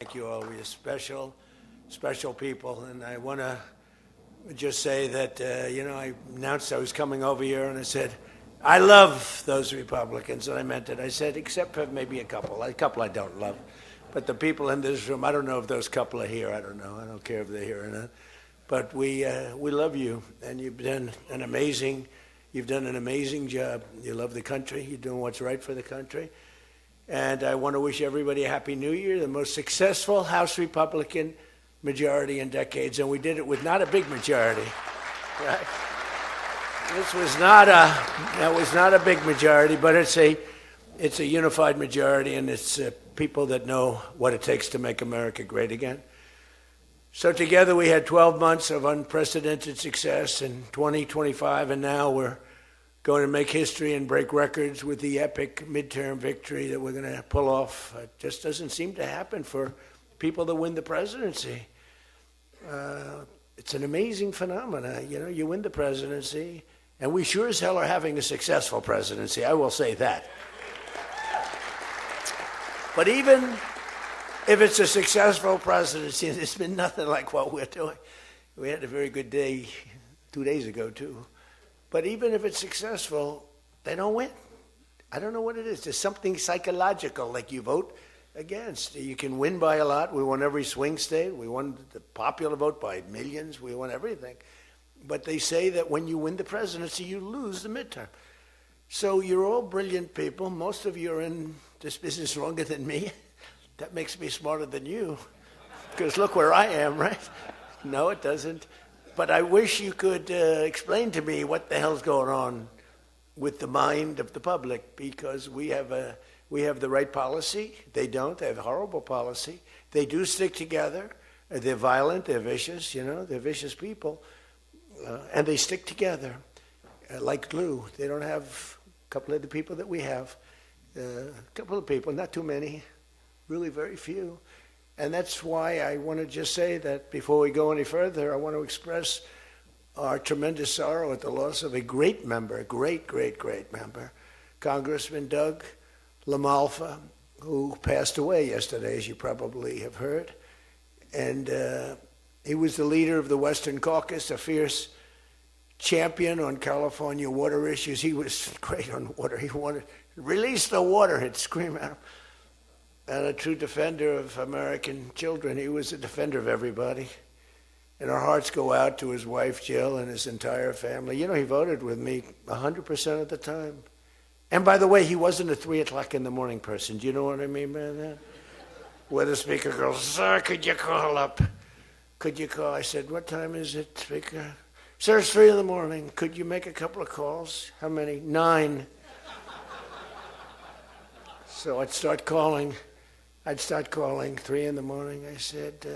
Thank you all. We're special, special people. And I want to just say that, I announced I was coming over here and I said, I love those Republicans. And I meant it. I said, except for maybe a couple I don't love. But the people in this room, I don't know if those couple are here. I don't know. I don't care if they're here or not. But we love you. And you've done an amazing job. You love the country. You're doing what's right for the country. And I want to wish everybody a Happy New Year, the most successful House Republican majority in decades. And we did it with not a big majority, right? That was not a big majority, but it's a unified majority, and it's people that know what it takes to make America great again. So together we had 12 months of unprecedented success in 2025, and now we're going to make history and break records with the epic midterm victory that we're going to pull off. It just doesn't seem to happen for people that win the presidency. It's an amazing phenomenon. You win the presidency, and we sure as hell are having a successful presidency, I will say that. But even if it's a successful presidency, it's been nothing like what we're doing. We had a very good day 2 days ago, too. But even if it's successful, they don't win. I don't know what it is. There's something psychological, like you vote against. You can win by a lot. We won every swing state. We won the popular vote by millions. We won everything. But they say that when you win the presidency, you lose the midterm. So you're all brilliant people. Most of you are in this business longer than me. That makes me smarter than you. Because look where I am, right? No, it doesn't. But I wish you could explain to me what the hell's going on with the mind of the public, because we have the right policy. They don't. They have a horrible policy. They do stick together. They're violent. They're vicious. They're vicious people. And they stick together like glue. They don't have a couple of the people that we have. A couple of people, not too many, really very few. And that's why I want to just say that before we go any further, I want to express our tremendous sorrow at the loss of a great member, a great, great, great member, Congressman Doug LaMalfa, who passed away yesterday, as you probably have heard. And he was the leader of the Western Caucus, a fierce champion on California water issues. He was great on water. He wanted to release the water, he'd scream at him. And a true defender of American children. He was a defender of everybody. And our hearts go out to his wife, Jill, and his entire family. He voted with me 100% of the time. And by the way, he wasn't a 3 o'clock in the morning person. Do you know what I mean by that? Where the speaker goes, sir, could you call up? Could you call? I said, what time is it, speaker? Sir, it's 3 in the morning. Could you make a couple of calls? How many? 9. So I'd start calling 3 in the morning. I said,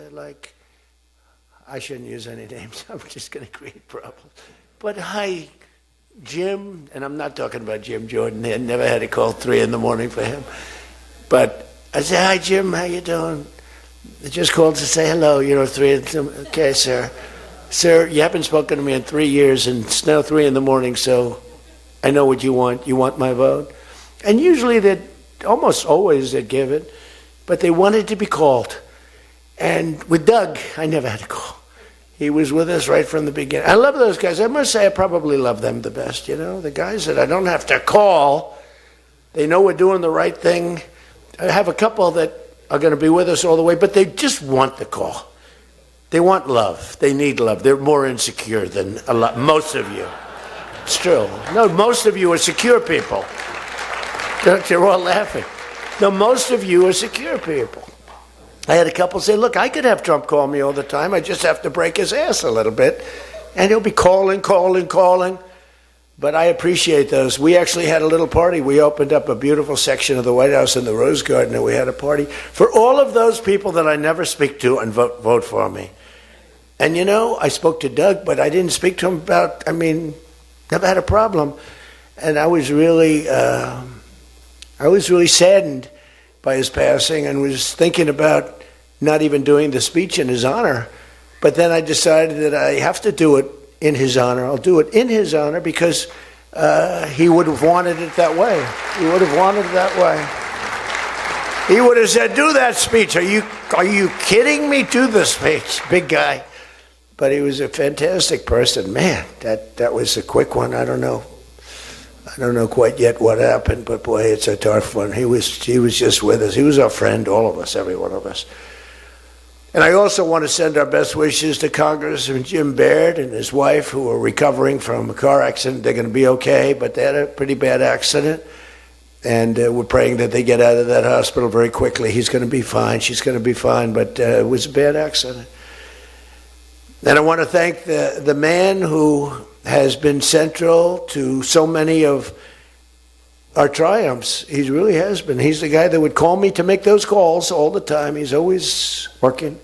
I shouldn't use any names. I'm just going to create problems. But hi, Jim, and I'm not talking about Jim Jordan. I never had a call 3 in the morning for him. But I said, hi, Jim, how you doing? I just called to say hello, 3 in the morning. Okay, sir. Sir, you haven't spoken to me in 3 years, and it's now 3 in the morning, so I know what you want. You want my vote? And usually almost always they'd give it. But they wanted to be called. And with Doug, I never had a call. He was with us right from the beginning. I love those guys. I must say I probably love them the best, the guys that I don't have to call. They know we're doing the right thing. I have a couple that are going to be with us all the way, but they just want the call. They want love. They need love. They're more insecure than most of you. It's true. No, most of you are secure people. You're all laughing. No, most of you are secure people. I had a couple say, look, I could have Trump call me all the time. I just have to break his ass a little bit. And he'll be calling. But I appreciate those. We actually had a little party. We opened up a beautiful section of the White House in the Rose Garden, and we had a party for all of those people that I never speak to and vote for me. And I spoke to Doug, but I didn't speak to him never had a problem. And I was really saddened by his passing and was thinking about not even doing the speech in his honor. But then I decided that I have to do it in his honor. I'll do it in his honor because he would have wanted it that way. He would have wanted it that way. He would have said, do that speech. Are you kidding me? Do the speech, big guy. But he was a fantastic person. Man, that was a quick one. I don't know quite yet what happened, but boy, it's a tough one. He was just with us. He was our friend, all of us, every one of us. And I also want to send our best wishes to Congressman Jim Baird and his wife, who are recovering from a car accident. They're going to be okay, but they had a pretty bad accident. And we're praying that they get out of that hospital very quickly. He's going to be fine. She's going to be fine, but it was a bad accident. And I want to thank the man who has been central to so many of our triumphs. He really has been. He's the guy that would call me to make those calls all the time. He's always working.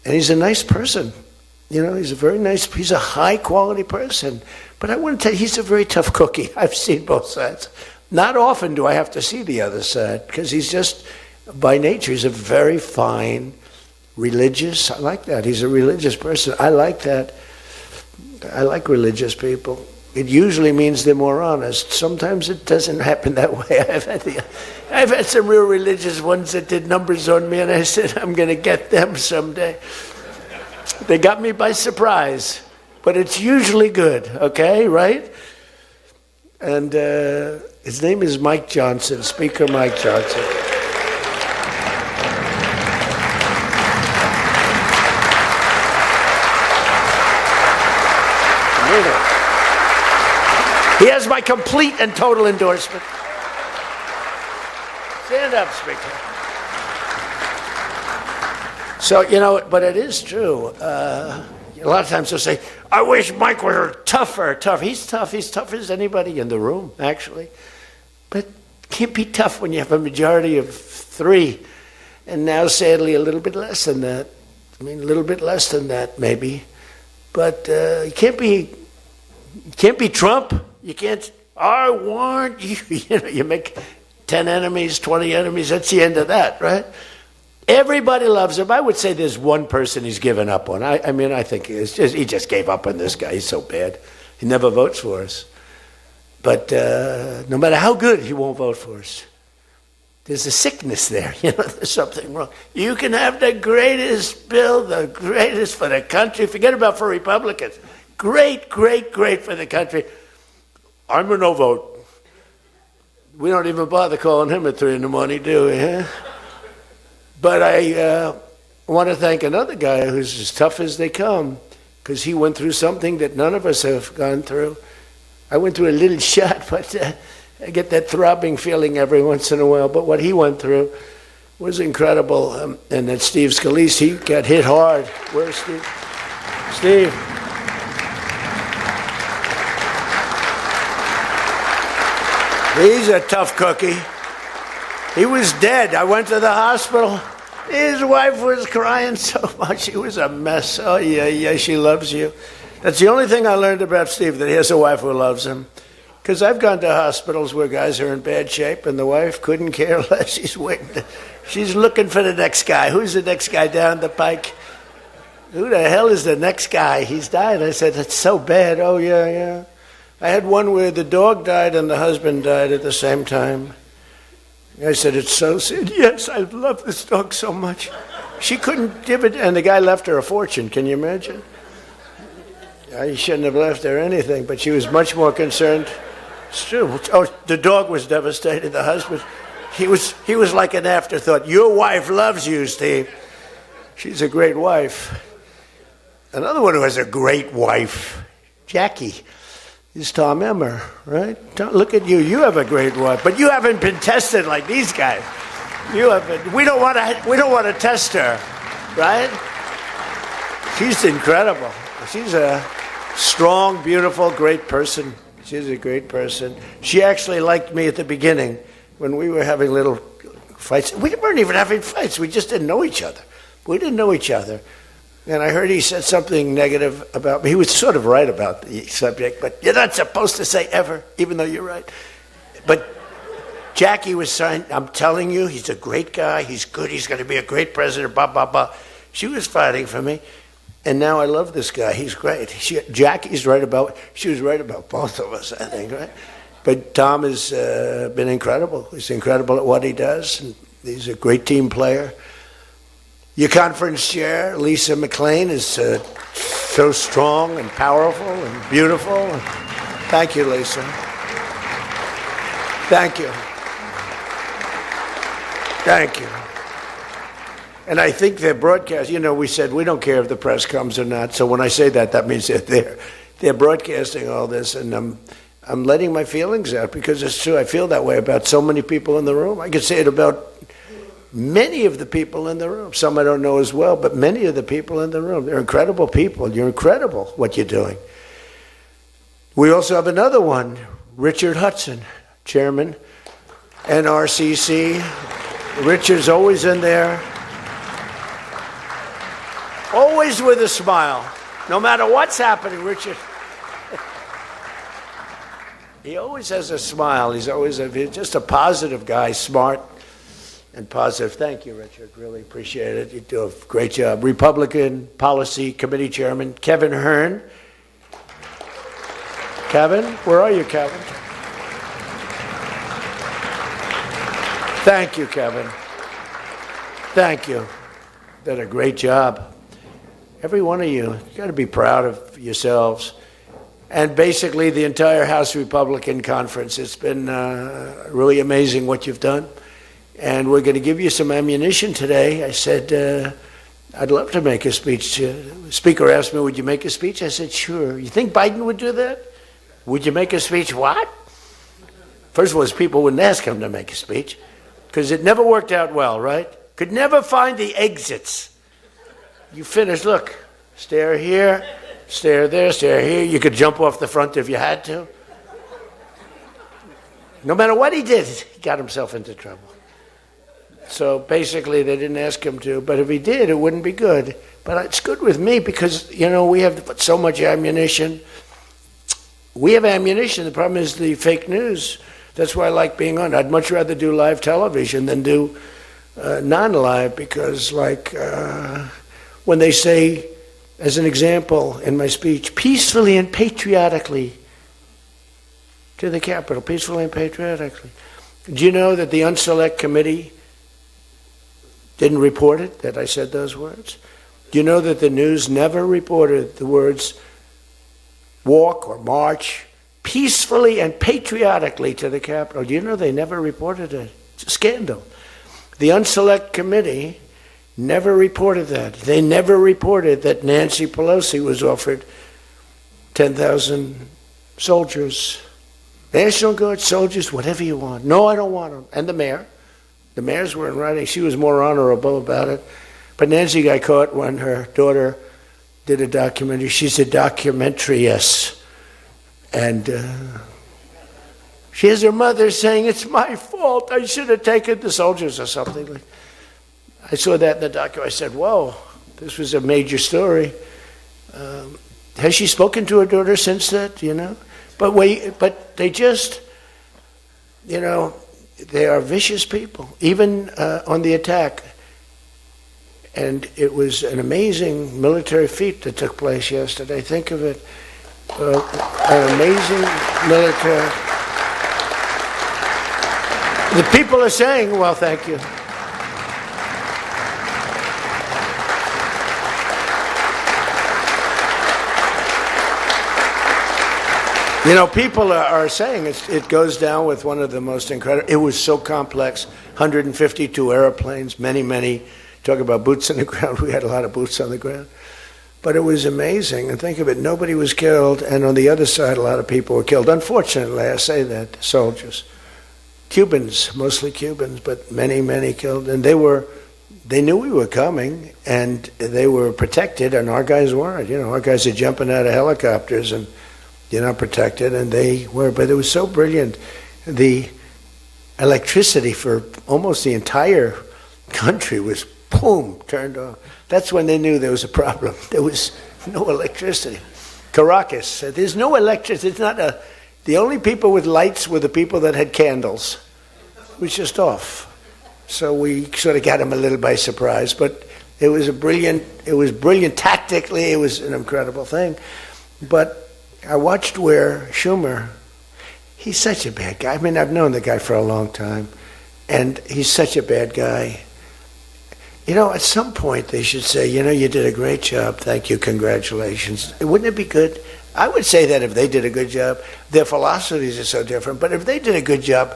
And he's a nice person. You know, he's a high-quality person. But I want to tell you, he's a very tough cookie. I've seen both sides. Not often do I have to see the other side, because he's just, by nature, he's a very fine, religious. I like that. He's a religious person. I like that. I like religious people. It usually means they're more honest. Sometimes it doesn't happen that way. I've had some real religious ones that did numbers on me, and I said, I'm going to get them someday. They got me by surprise, but it's usually good, okay, right? And his name is Mike Johnson, Speaker Mike Johnson. He has my complete and total endorsement. Stand up, Speaker. So, you know, but it is true. A lot of times they'll say, I wish Mike were tougher. He's tough. He's tough as anybody in the room, actually. But can't be tough when you have a majority of 3. And now, sadly, a little bit less than that. I mean, a little bit less than that, maybe. But you can't be Trump. You can't, I want you. You know, you make 10 enemies, 20 enemies. That's the end of that, right? Everybody loves him. I would say there's one person he's given up on. I mean, I think he just gave up on this guy. He's so bad. He never votes for us. But no matter how good, he won't vote for us. There's a sickness there. You know, there's something wrong. You can have the greatest bill, the greatest for the country. Forget about for Republicans. Great, great, great for the country. I'm a no vote. We don't even bother calling him at 3 in the morning, do we? Huh? But I want to thank another guy who's as tough as they come, because he went through something that none of us have gone through. I went through a little shot, but I get that throbbing feeling every once in a while. But what he went through was incredible. And that Steve Scalise, he got hit hard. Where's Steve? Steve. He's a tough cookie. He was dead. I went to the hospital. His wife was crying so much. He was a mess. Oh, yeah, she loves you. That's the only thing I learned about Steve, that he has a wife who loves him. Because I've gone to hospitals where guys are in bad shape, and the wife couldn't care less. She's waiting. She's looking for the next guy. Who's the next guy down the pike? Who the hell is the next guy? He's died. I said, that's so bad. Oh, yeah. I had one where the dog died and the husband died at the same time. I said, it's so sad. Yes, I love this dog so much. She couldn't give it, and the guy left her a fortune. Can you imagine? I shouldn't have left her anything, but she was much more concerned. It's true. Oh, the dog was devastated. The husband, he was like an afterthought. Your wife loves you, Steve. She's a great wife. Another one who has a great wife, Jackie, is Tom Emmer, right? Look at you. You have a great wife, but you haven't been tested like these guys. You haven't. We don't want to test her, right? She's incredible. She's a strong, beautiful, great person. She's a great person. She actually liked me at the beginning when we were having little fights. We weren't even having fights. We just didn't know each other. And I heard he said something negative about me. He was sort of right about the subject, but you're not supposed to say ever, even though you're right. But Jackie was saying, I'm telling you, he's a great guy. He's good. He's going to be a great president, blah, blah, blah. She was fighting for me. And now I love this guy. He's great. Jackie's right about, she was right about both of us, I think, right? But Tom has been incredible. He's incredible at what he does. And He's a great team player. Your conference chair, Lisa McLean, is so strong and powerful and beautiful. Thank you, Lisa. Thank you. Thank you. And I think their broadcast, we said we don't care if the press comes or not. So when I say that, that means they're there. They're broadcasting all this, and I'm letting my feelings out because it's true. I feel that way about so many people in the room. I could say it about many of the people in the room. Some I don't know as well, but many of the people in the room. They're incredible people. You're incredible what you're doing. We also have another one, Richard Hudson, Chairman, NRCC. Richard's always in there. Always with a smile. No matter what's happening, Richard. He always has a smile. He's just a positive guy, smart and positive. Thank you, Richard. Really appreciate it. You do a great job. Republican Policy Committee Chairman, Kevin Hern. Kevin, where are you, Kevin? Thank you, Kevin. Thank you. Did a great job. Every one of you got to be proud of yourselves. And basically the entire House Republican Conference. It's been really amazing what you've done. And we're going to give you some ammunition today. I said, I'd love to make a speech. The Speaker asked me, would you make a speech? I said, sure. You think Biden would do that? Would you make a speech? What? First of all, people wouldn't ask him to make a speech because it never worked out well, right? Could never find the exits. You finish, look, stare here, stare there, stare here. You could jump off the front if you had to. No matter what he did, he got himself into trouble. So basically they didn't ask him to, but if he did, it wouldn't be good. But it's good with me because, we have so much ammunition. We have ammunition. The problem is the fake news. That's why I like being on. I'd much rather do live television than do non-live because when they say, as an example in my speech, peacefully and patriotically to the Capitol, peacefully and patriotically. Do you know that the Unselect Committee didn't report it, that I said those words? Do you know that the news never reported the words walk or march peacefully and patriotically to the Capitol? Do you know they never reported it? It's a scandal. The Unselect Committee never reported that. They never reported that Nancy Pelosi was offered 10,000 soldiers, National Guard soldiers, whatever you want. No, I don't want them. And the mayor. The mayors were in writing. She was more honorable about it. But Nancy got caught when her daughter did a documentary. She's a documentariess. And she has her mother saying, it's my fault. I should have taken the soldiers or something. I saw that in the documentary. I said, whoa, this was a major story. Has she spoken to her daughter since that, But they just, they are vicious people, even on the attack. And it was an amazing military feat that took place yesterday. Think of it. An amazing military. The people are saying, well, thank you. People are saying it goes down with one of the most incredible. It was so complex, 152 airplanes, many, talk about boots on the ground. We had a lot of boots on the ground. But it was amazing. And think of it, nobody was killed. And on the other side, a lot of people were killed. Unfortunately, I say that, soldiers. Cubans, mostly Cubans, but many killed. And they knew we were coming, and they were protected, and our guys weren't. Our guys are jumping out of helicopters, and you're not protected, and they were. But it was so brilliant. The electricity for almost the entire country was, boom, turned off. That's when they knew there was a problem. There was no electricity. Caracas said, there's no electricity. It's not the only people with lights were the people that had candles. It was just off. So we sort of got them a little by surprise. But it was brilliant tactically. It was an incredible thing. But I watched where Schumer, he's such a bad guy. I mean, I've known the guy for a long time. And he's such a bad guy. You know, at some point they should say, you know, you did a great job. Thank you. Congratulations. Wouldn't it be good? I would say that if they did a good job. Their philosophies are so different. But if they did a good job,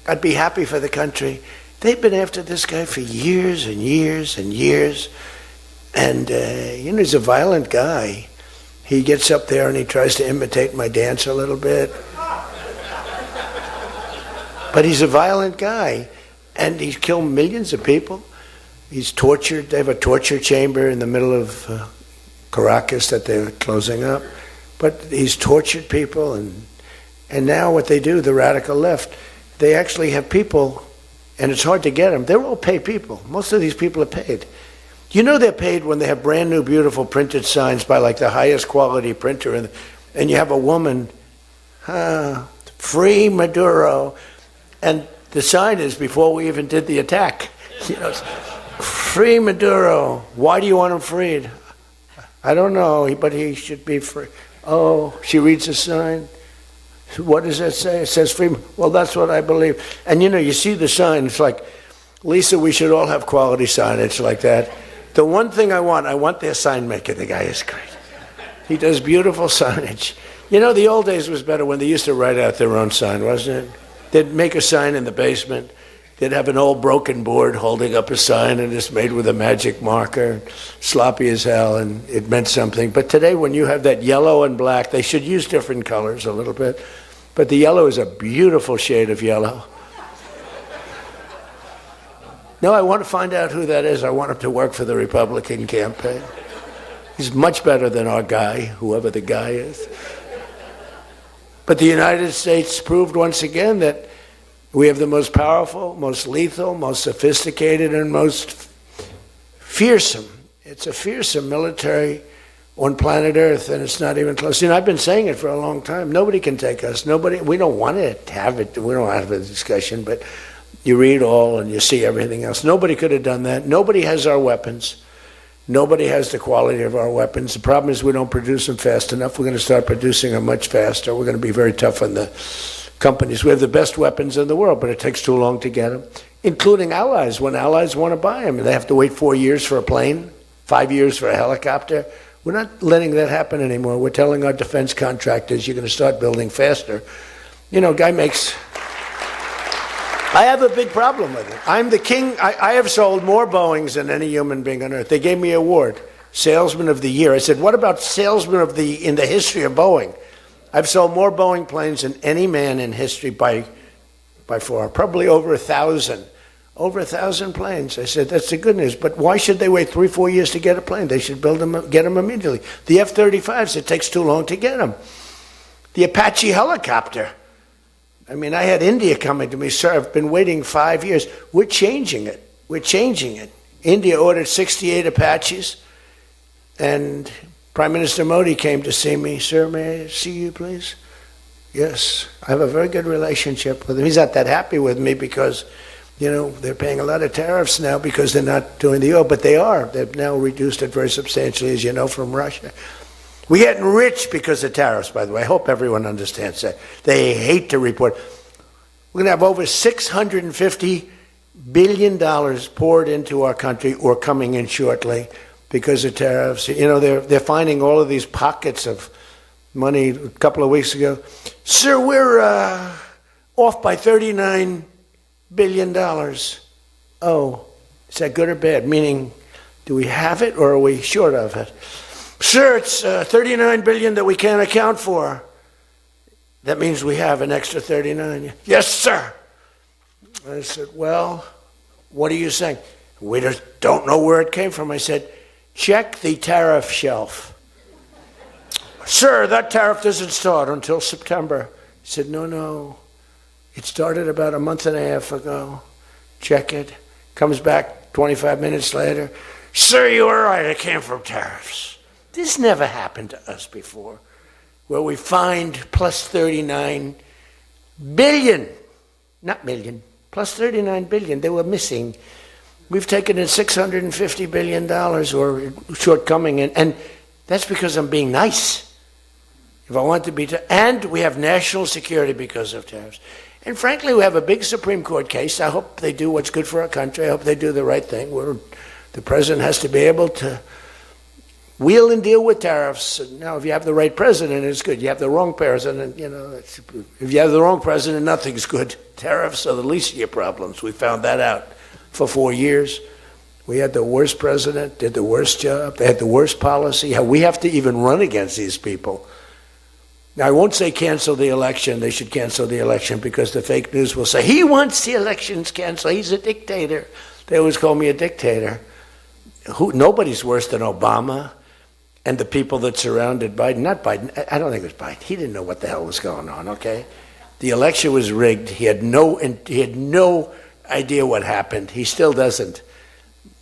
I'd be happy for the country. They've been after this guy for years and years and years. And, you know, he's a violent guy. He gets up there and he tries to imitate my dance a little bit. But he's a violent guy. And he's killed millions of people. He's tortured. They have a torture chamber in the middle of Caracas that they're closing up. But he's tortured people. And now what they do, the radical left, they actually have people, and it's hard to get them. They're all paid people. Most of these people are paid. You know they're paid when they have brand new, beautiful printed signs by like the highest quality printer. And you have a woman, free Maduro. And the sign is before we even did the attack. You know, free Maduro. Why do you want him freed? I don't know, but he should be free. Oh, she reads the sign. What does that say? It says free. Well, that's what I believe. And you know, you see the sign. It's like, Lisa, we should all have quality signage like that. The one thing I want their sign maker. The guy is great. He does beautiful signage. You know, the old days was better when they used to write out their own sign, wasn't it? They'd make a sign in the basement. They'd have an old broken board holding up a sign, and it's made with a magic marker, sloppy as hell, and it meant something. But today, when you have that yellow and black, they should use different colors a little bit. But the yellow is a beautiful shade of yellow. No, I want to find out who that is. I want him to work for the Republican campaign. He's much better than our guy, whoever the guy is. But the United States proved once again that we have the most powerful, most lethal, most sophisticated, and most fearsome. It's a fearsome military on planet Earth, and it's not even close. You know, I've been saying it for a long time. Nobody can take us. Nobody. We don't want to have it. We don't have a discussion, but you read all and you see everything else. Nobody could have done that. Nobody has our weapons. Nobody has the quality of our weapons. The problem is we don't produce them fast enough. We're going to start producing them much faster. We're going to be very tough on the companies. We have the best weapons in the world, but it takes too long to get them, including allies. When allies want to buy them, they have to wait 4 years for a plane, 5 years for a helicopter. We're not letting that happen anymore. We're telling our defense contractors, you're going to start building faster. You know, guy makes... I have a big problem with it. I'm the king. I have sold more Boeings than any human being on earth. They gave me an award, Salesman of the Year. I said, what about Salesman of the in the history of Boeing? I've sold more Boeing planes than any man in history by far, probably over 1,000. Over 1,000 planes. I said, that's the good news. But why should they wait 3-4 years to get a plane? They should build them, get them immediately. The F-35s, it takes too long to get them. The Apache helicopter. I mean, I had India coming to me, sir, I've been waiting 5 years. We're changing it. We're changing it. India ordered 68 Apaches, and Prime Minister Modi came to see me. Sir, may I see you, please? Yes. I have a very good relationship with him. He's not that happy with me because, you know, they're paying a lot of tariffs now because they're not doing the oil, but they are. They've now reduced it very substantially, as you know, from Russia. We're getting rich because of tariffs, by the way. I hope everyone understands that. They hate to report. We're going to have over $650 billion poured into our country or coming in shortly because of tariffs. You know, they're finding all of these pockets of money a couple of weeks ago. Sir, we're off by $39 billion. Oh, is that good or bad? Meaning, do we have it or are we short of it? Sir, it's $39 billion that we can't account for. That means we have an extra 39. Yes, sir. I said, well, what are you saying? We just don't know where it came from. I said, check the tariff shelf. Sir, that tariff doesn't start until September. He said, no. It started about a month and a half ago. Check it. Comes back 25 minutes later. Sir, you were right. It came from tariffs. This never happened to us before, where we find plus 39 billion, not million, plus 39 billion. They were missing. We've taken in $650 billion or shortcoming, and that's because I'm being nice. If I want to be, and we have national security because of tariffs. And frankly, we have a big Supreme Court case. I hope they do what's good for our country. I hope they do the right thing. The president has to be able to wheel and deal with tariffs. Now, if you have the right president, it's good. You have the wrong president, if you have the wrong president, nothing's good. Tariffs are the least of your problems. We found that out for 4 years. We had the worst president, did the worst job. They had the worst policy. We have to even run against these people. Now, I won't say cancel the election. They should cancel the election because the fake news will say, he wants the elections canceled. He's a dictator. They always call me a dictator. Nobody's worse than Obama and the people that surrounded Biden. Not Biden. I don't think it was Biden. He didn't know what the hell was going on, okay? The election was rigged. He had no idea what happened. He still doesn't.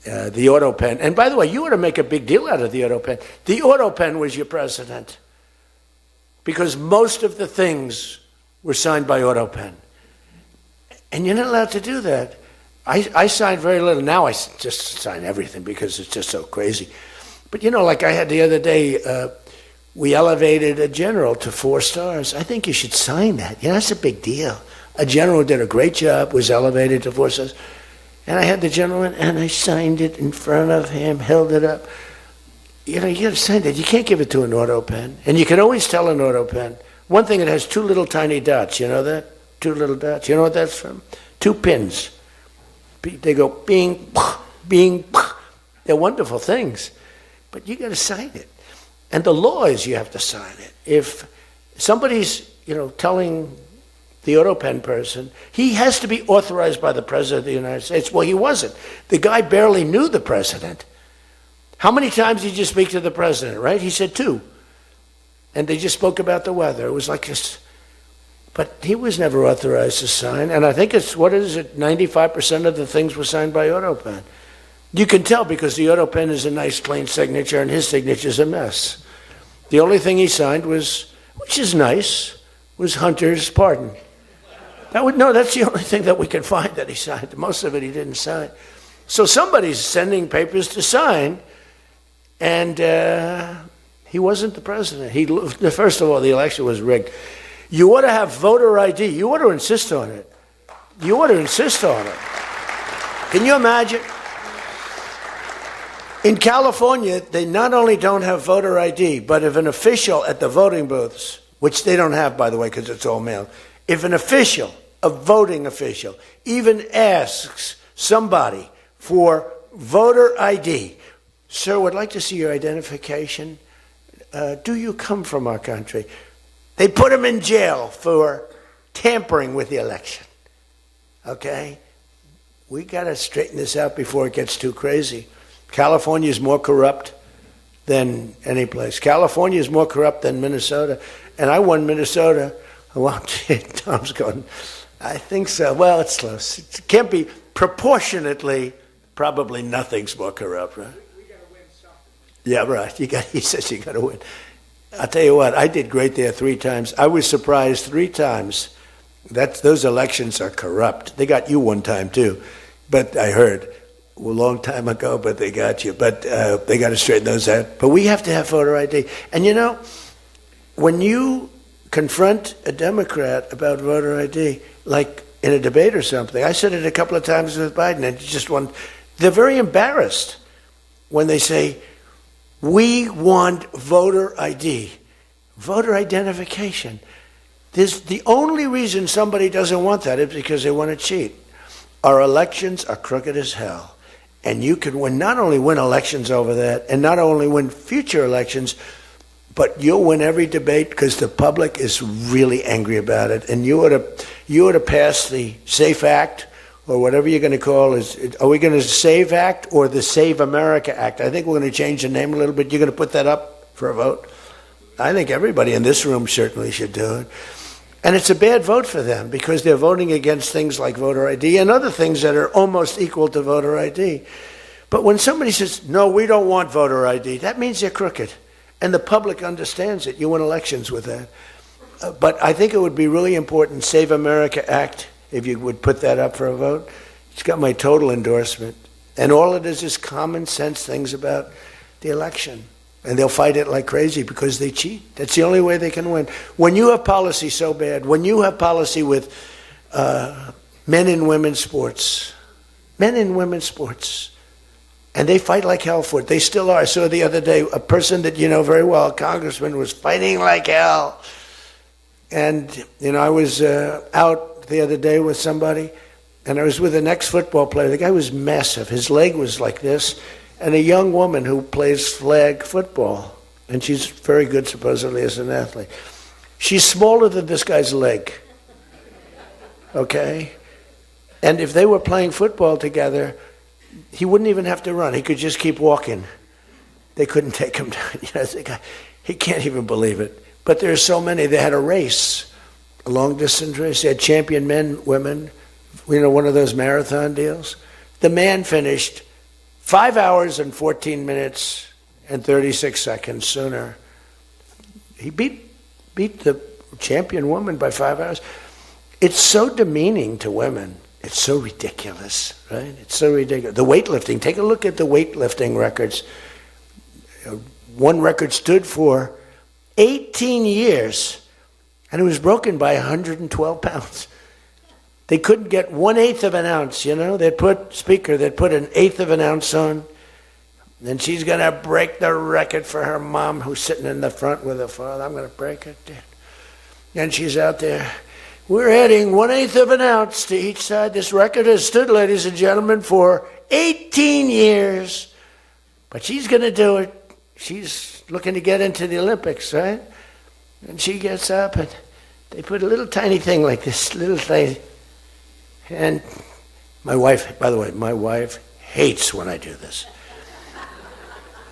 The auto pen. And by the way, you ought to make a big deal out of the auto pen. The auto pen was your president because most of the things were signed by auto pen. And you're not allowed to do that. I signed very little. Now I just sign everything because it's just so crazy. But like I had the other day, we elevated a general to 4 stars. I think you should sign that. That's a big deal. A general did a great job, was elevated to 4 stars. And I had the gentleman, and I signed it in front of him, held it up. You got to sign that. You can't give it to an auto pen. And you can always tell an auto pen. One thing, it has 2 little tiny dots. You know that? 2 little dots. You know what that's from? 2 pins. They go bing, bing. They're wonderful things. But you got to sign it. And the law is you have to sign it. If somebody's, telling the auto pen person, he has to be authorized by the President of the United States. Well, he wasn't. The guy barely knew the President. How many times did you speak to the President, right? He said 2. And they just spoke about the weather. It was like this. But he was never authorized to sign. And I think 95% of the things were signed by auto pen. You can tell because the auto pen is a nice plain signature and his signature is a mess. The only thing he signed was, which is nice, was Hunter's pardon. That's the only thing that we can find that he signed. Most of it he didn't sign. So somebody's sending papers to sign, and he wasn't the president. First of all, the election was rigged. You ought to have voter ID. You ought to insist on it. You ought to insist on it. Can you imagine? In California, they not only don't have voter ID, but if an official at the voting booths, which they don't have, by the way, because it's all mail, if an official, a voting official, even asks somebody for voter ID, sir, would like to see your identification. Do you come from our country? They put him in jail for tampering with the election. Okay? We got to straighten this out before it gets too crazy. California is more corrupt than any place. California is more corrupt than Minnesota. And I won Minnesota. Well, Tom's going, I think so. Well, it's close. It can't be proportionately, probably nothing's more corrupt, right? We got to win something. Yeah, right. He says you got to win. I'll tell you what, I did great there 3 times. I was surprised 3 times that those elections are corrupt. They got you 1 time, too. But I heard a long time ago, but they got you. But they got to straighten those out. But we have to have voter ID. And when you confront a Democrat about voter ID, like in a debate or something, I said it a couple of times with Biden, and they're very embarrassed when they say, we want voter ID, voter identification. The only reason somebody doesn't want that is because they want to cheat. Our elections are crooked as hell. And you can not only win elections over that, and not only win future elections, but you'll win every debate because the public is really angry about it. And you ought to pass the SAFE Act, or whatever you're going to call it. Are we going to SAVE Act or the Save America Act? I think we're going to change the name a little bit. You're going to put that up for a vote? I think everybody in this room certainly should do it. And it's a bad vote for them because they're voting against things like voter ID and other things that are almost equal to voter ID. But when somebody says, no, we don't want voter ID, that means they're crooked. And the public understands it. You win elections with that. But I think it would be really important, Save America Act, if you would put that up for a vote. It's got my total endorsement. And all it is common sense things about the election. And they'll fight it like crazy because they cheat. That's the only way they can win. When you have policy so bad, when you have policy with men and women's sports. Men and women's sports. And they fight like hell for it. They still are. I saw the other day a person that you know very well, a congressman, was fighting like hell. And, you know, I was out the other day with somebody, and I was with an ex-football player. The guy was massive. His leg was like this. And a young woman who plays flag football. And she's very good, supposedly, as an athlete. She's smaller than this guy's leg. Okay? And if they were playing football together, he wouldn't even have to run. He could just keep walking. They couldn't take him down. You know, the guy, he can't even believe it. But there are so many. They had a race, a long-distance race. They had champion men, women, you know, one of those marathon deals. The man finished 5 hours and 14 minutes and 36 seconds sooner. He beat the champion woman by 5 hours. It's so demeaning to women. It's so ridiculous, right? It's so ridiculous. The weightlifting, take a look at the weightlifting records. One record stood for 18 years, and it was broken by 112 pounds. They couldn't get 1/8 of an ounce, you know? They'd put 1/8 of an ounce on, and she's going to break the record for her mom, who's sitting in the front with her father. I'm going to break it, Dad. And she's out there. We're adding 1/8 of an ounce to each side. This record has stood, ladies and gentlemen, for 18 years. But she's going to do it. She's looking to get into the Olympics, right? And she gets up, and they put a little tiny thing like this, little thing. And my wife, by the way, my wife hates when I do this.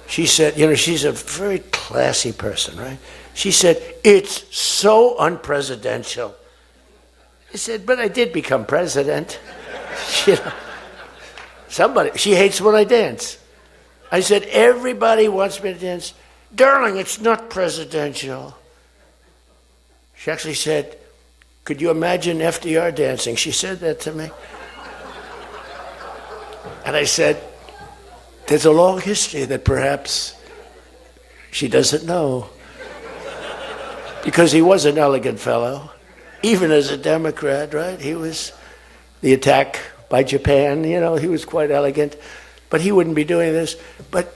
She said, you know, she's a very classy person, right? She said, it's so unpresidential. I said, but I did become president. You know, she hates when I dance. I said, everybody wants me to dance. Darling, it's not presidential. She actually said, could you imagine FDR dancing? She said that to me. And I said, there's a long history that perhaps she doesn't know. Because he was an elegant fellow. Even as a Democrat, right? He was the attack by Japan, you know, he was quite elegant. But he wouldn't be doing this. But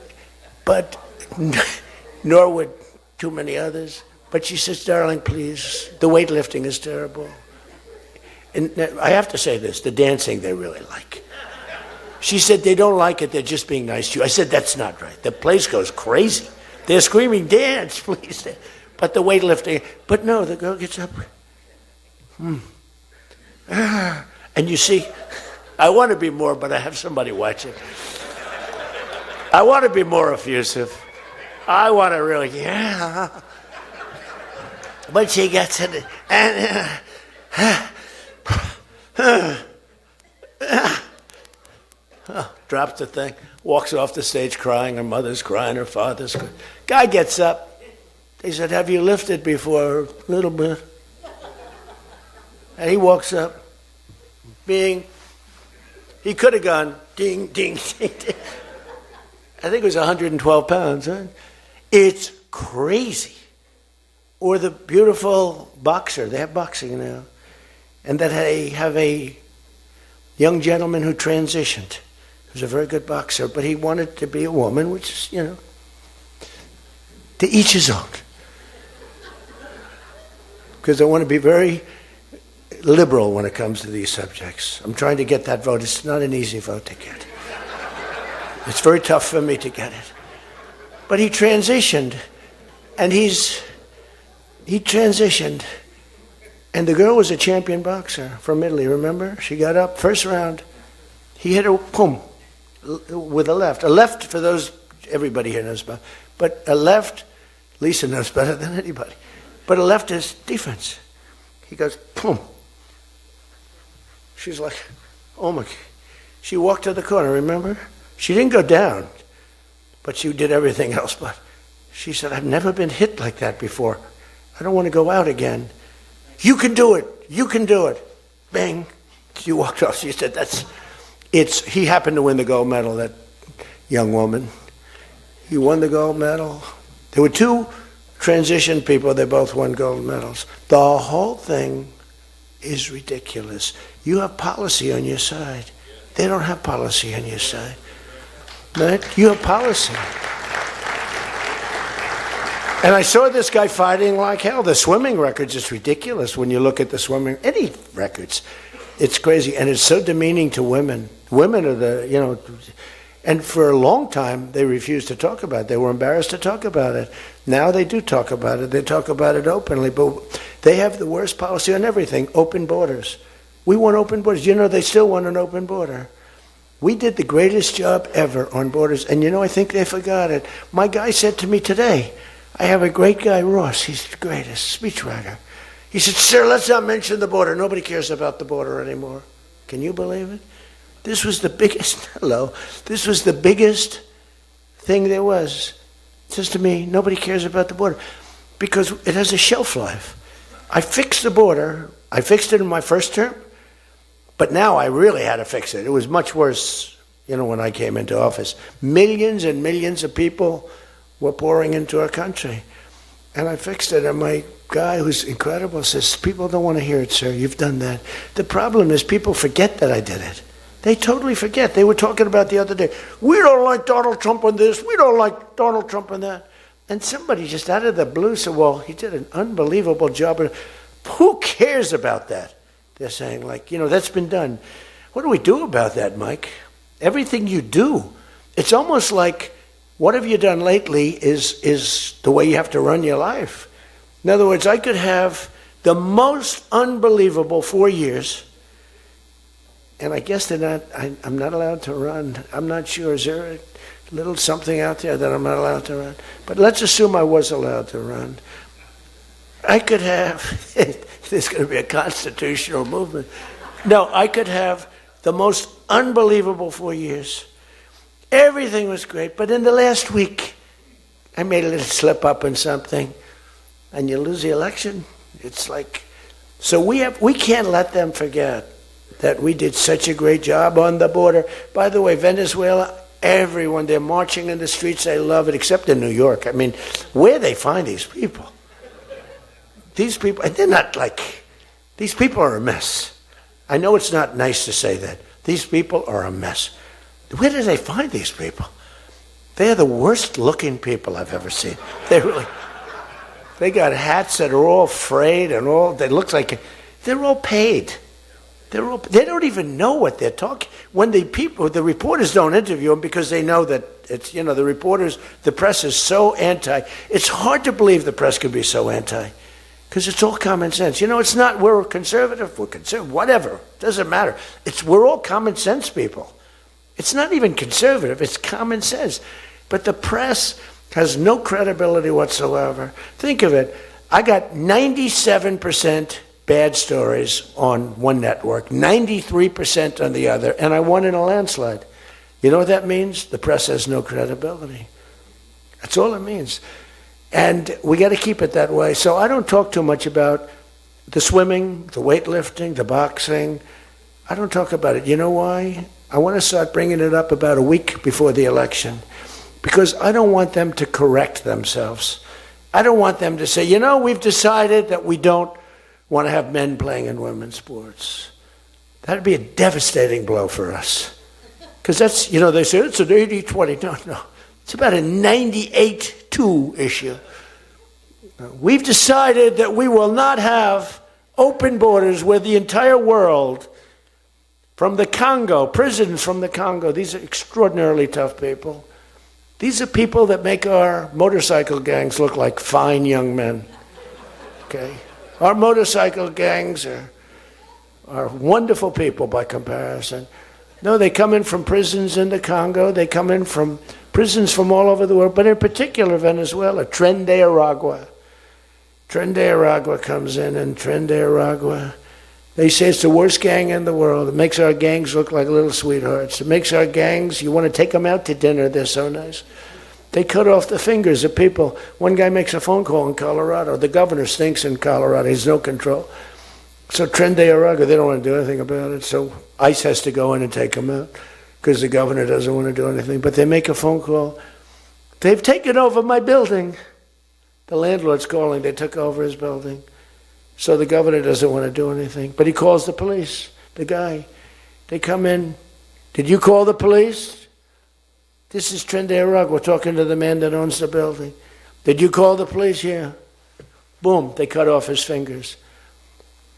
nor would too many others. But she says, darling, please, the weightlifting is terrible. And I have to say this, the dancing they really like. She said, they don't like it, they're just being nice to you. I said, that's not right. The place goes crazy. They're screaming, dance, please. But the weightlifting, but no, the girl gets up. And you see, I want to be more, but I have somebody watching. I want to be more effusive. I want to really, yeah. But she gets it, and drops the thing, walks off the stage crying. Her mother's crying, her father's crying. Guy gets up. They said, have you lifted before? A little bit. And he walks up, he could have gone ding, ding, ding, ding. I think it was 112 pounds, right? It's crazy. Or the beautiful boxer, they have boxing now, and that they have a young gentleman who transitioned. He was a very good boxer, but he wanted to be a woman, which is, you know, to each his own. Because I want to be very liberal when it comes to these subjects. I'm trying to get that vote. It's not an easy vote to get. It's very tough for me to get it. But he transitioned, and he transitioned, and the girl was a champion boxer from Italy, remember? She got up, first round, he hit her, boom, with a left. A left, for those, everybody here knows about, but a left, Lisa knows better than anybody, but a left is defense. He goes, boom. She's like, oh my, she walked to the corner, remember? She didn't go down, but she did everything else. But she said, I've never been hit like that before. I don't want to go out again. You can do it. You can do it. Bang. She walked off. She said, he happened to win the gold medal, that young woman. He won the gold medal. There were two transition people. They both won gold medals. The whole thing is ridiculous. You have policy on your side. They don't have policy on your side. Right? You have policy. And I saw this guy fighting like hell. The swimming records, it's ridiculous when you look at the swimming, any records. It's crazy. And it's so demeaning to women. Women are the, and for a long time, they refused to talk about it. They were embarrassed to talk about it. Now they do talk about it. They talk about it openly. But they have the worst policy on everything, open borders. We want open borders. They still want an open border. We did the greatest job ever on borders. And I think they forgot it. My guy said to me today, I have a great guy, Ross. He's the greatest speechwriter. He said, sir, let's not mention the border. Nobody cares about the border anymore. Can you believe it? This was the biggest, this was the biggest thing there was. It says to me, nobody cares about the border because it has a shelf life. I fixed the border. I fixed it in my first term, but now I really had to fix it. It was much worse, when I came into office. Millions and millions of people were pouring into our country. And I fixed it, and my guy, who's incredible, says, people don't want to hear it, sir. You've done that. The problem is people forget that I did it. They totally forget. They were talking about the other day, we don't like Donald Trump on this, we don't like Donald Trump on that. And somebody just out of the blue said, well, he did an unbelievable job. Who cares about that? They're saying, that's been done. What do we do about that, Mike? Everything you do, it's almost like, what have you done lately is the way you have to run your life. In other words, I could have the most unbelievable 4 years, and I guess I'm not allowed to run. I'm not sure. Is there a little something out there that I'm not allowed to run? But let's assume I was allowed to run. I could have, there's going to be a constitutional movement. No, I could have the most unbelievable 4 years. Everything was great, but in the last week, I made a little slip up in something, and you lose the election. It's like, so we can't let them forget that we did such a great job on the border. By the way, Venezuela, everyone, they're marching in the streets. They love it, except in New York. I mean, where they find these people? These people, and they're not these people are a mess. I know it's not nice to say that. These people are a mess. Where do they find these people? They're the worst looking people I've ever seen. They got hats that are all frayed and they look like, they're all paid. They don't even know what they're talking. When the reporters don't interview them because they know that it's, the press is so anti. It's hard to believe the press could be so anti because it's all common sense. It's not, we're conservative, whatever. Doesn't matter. We're all common sense people. It's not even conservative, it's common sense. But the press has no credibility whatsoever. Think of it. I got 97% bad stories on one network, 93% on the other, and I won in a landslide. You know what that means? The press has no credibility. That's all it means. And we got to keep it that way. So I don't talk too much about the swimming, the weightlifting, the boxing. I don't talk about it. You know why? I want to start bringing it up about a week before the election because I don't want them to correct themselves. I don't want them to say, we've decided that we don't want to have men playing in women's sports. That would be a devastating blow for us. Because that's, they say it's an 80-20. No. It's about a 98-2 issue. We've decided that we will not have open borders where the entire world, from the Congo, prisons from the Congo, these are extraordinarily tough people. These are people that make our motorcycle gangs look like fine young men. Okay? Our motorcycle gangs are wonderful people by comparison. No, they come in from prisons in the Congo. They come in from prisons from all over the world, but in particular Venezuela. Tren de Aragua. Tren de Aragua comes in, and Tren de Aragua, they say it's the worst gang in the world. It makes our gangs look like little sweethearts. It makes our gangs, you want to take them out to dinner, they're so nice. They cut off the fingers of people. One guy makes a phone call in Colorado. The governor stinks in Colorado. He has no control. So Tren de Aragua, they don't want to do anything about it. So ICE has to go in and take them out because the governor doesn't want to do anything. But they make a phone call. They've taken over my building. The landlord's calling. They took over his building. So the governor doesn't want to do anything. But he calls the police, the guy. They come in. Did you call the police? This is 𝐼𝐸𝐻. We're talking to the man that owns the building. Did you call the police? Yeah. Boom, they cut off his fingers.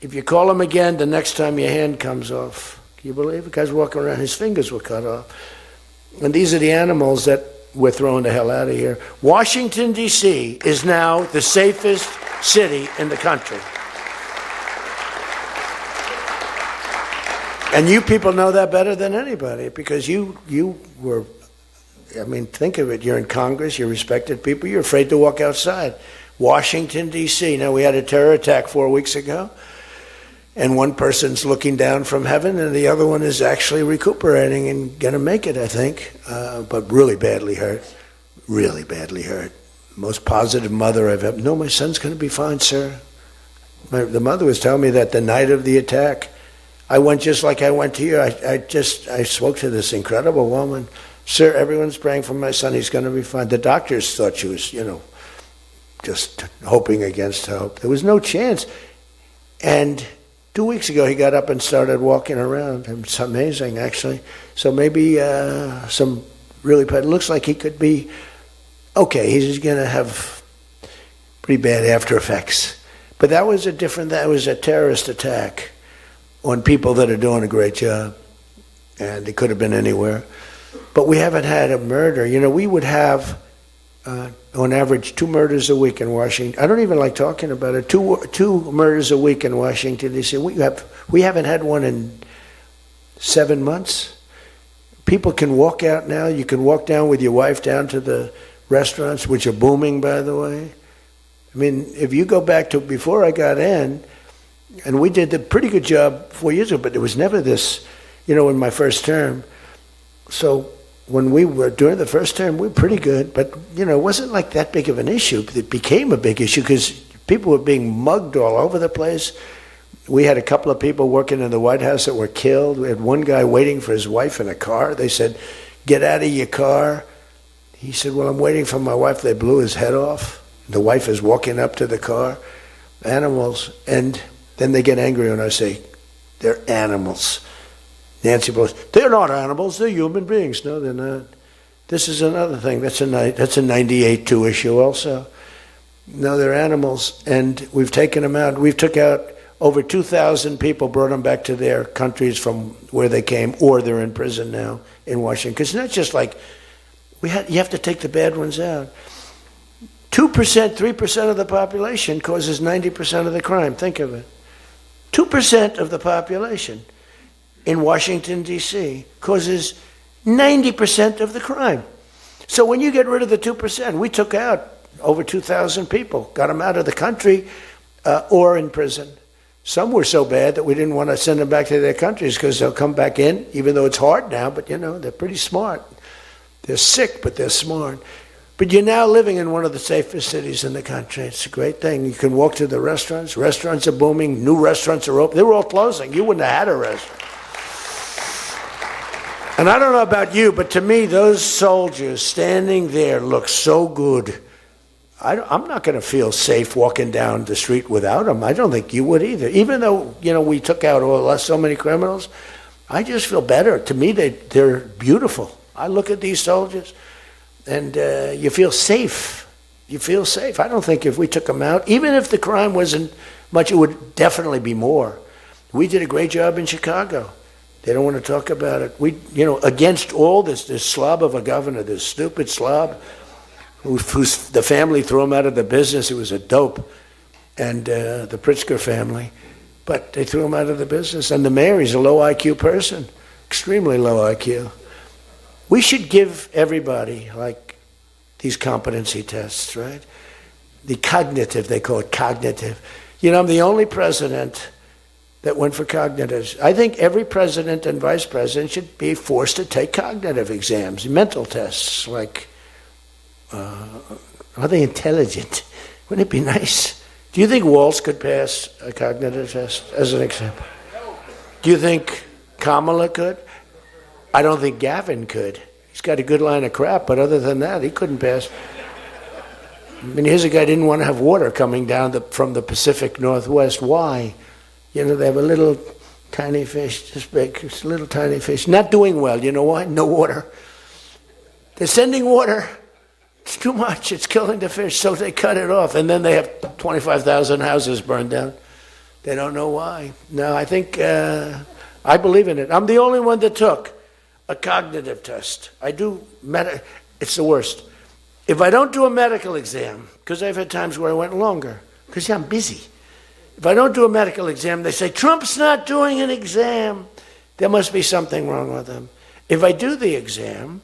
If you call him again, the next time your hand comes off. Can you believe it? The guy's walking around, his fingers were cut off. And these are the animals that we're throwing the hell out of here. Washington, D.C. is now the safest city in the country. And you people know that better than anybody because you were, I mean, think of it. You're in Congress, you're respected people, you're afraid to walk outside. Washington, D.C. Now, we had a terror attack 4 weeks ago, and one person's looking down from heaven, and the other one is actually recuperating and going to make it, I think, but really badly hurt. Really badly hurt. Most positive mother I've ever. No, my son's going to be fine, sir. The mother was telling me that the night of the attack, I went just like I went to you. I spoke to this incredible woman. Sir, everyone's praying for my son. He's going to be fine. The doctors thought she was, just hoping against hope. There was no chance. And 2 weeks ago, he got up and started walking around. It's amazing, actually. So maybe some really bad. It looks like he could be okay. He's going to have pretty bad after effects. But that was a terrorist attack on people that are doing a great job. And it could have been anywhere. But we haven't had a murder. We would have, on average, 2 murders a week in Washington. I don't even like talking about it. Two murders a week in Washington, D.C. We haven't had one in 7 months. People can walk out now. You can walk down with your wife down to the restaurants, which are booming, by the way. I mean, if you go back to before I got in, and we did a pretty good job 4 years ago, but there was never this, in my first term. So when we were during the first term, we were pretty good, but it wasn't like that big of an issue. It became a big issue because people were being mugged all over the place. We had a couple of people working in the White House that were killed. We had one guy waiting for his wife in a car. They said, "Get out of your car." He said, "Well, I'm waiting for my wife." They blew his head off. The wife is walking up to the car. Animals. And then they get angry when I say, "They're animals." Nancy Pelosi, "They're not animals, they're human beings." No, they're not. This is another thing. That's a 98-2 issue also. No, they're animals, and we've taken them out. We've took out over 2,000 people, brought them back to their countries from where they came, or they're in prison now in Washington. Because it's not just like, you have to take the bad ones out. 2%, 3% of the population causes 90% of the crime. Think of it. 2% of the population in Washington, D.C. causes 90% of the crime. So when you get rid of the 2%, we took out over 2,000 people, got them out of the country or in prison. Some were so bad that we didn't want to send them back to their countries because they'll come back in, even though it's hard now, but they're pretty smart. They're sick, but they're smart. But you're now living in one of the safest cities in the country. It's a great thing. You can walk to the restaurants. Restaurants are booming. New restaurants are open. They were all closing. You wouldn't have had a restaurant. And I don't know about you, but to me, those soldiers standing there look so good. I'm not going to feel safe walking down the street without them. I don't think you would either. Even though, we took out so many criminals, I just feel better. To me, they're beautiful. I look at these soldiers, and you feel safe. You feel safe. I don't think if we took them out, even if the crime wasn't much, it would definitely be more. We did a great job in Chicago. They don't want to talk about it. We, against all this slob of a governor, this stupid slob, the family threw him out of the business. He was a dope, and the Pritzker family. But they threw him out of the business. And the mayor, he's a low IQ person, extremely low IQ. We should give everybody, like, these competency tests, right? The cognitive, they call it cognitive. I'm the only president that went for cognitive. I think every president and vice president should be forced to take cognitive exams, mental tests, like, are they intelligent? Wouldn't it be nice? Do you think Waltz could pass a cognitive test, as an example? Do you think Kamala could? I don't think Gavin could. He's got a good line of crap, but other than that, he couldn't pass. I mean, here's a guy didn't want to have water coming down from the Pacific Northwest. Why? You know, they have a little tiny fish, this big, it's a little tiny fish, not doing well. You know why? No water. They're sending water. It's too much. It's killing the fish, so they cut it off. And then they have 25,000 houses burned down. They don't know why. No, I think, I believe in it. I'm the only one that took a cognitive test. I do, it's the worst. If I don't do a medical exam, because I've had times where I went longer, because I'm busy. If I don't do a medical exam, they say, Trump's not doing an exam. There must be something wrong with him. If I do the exam,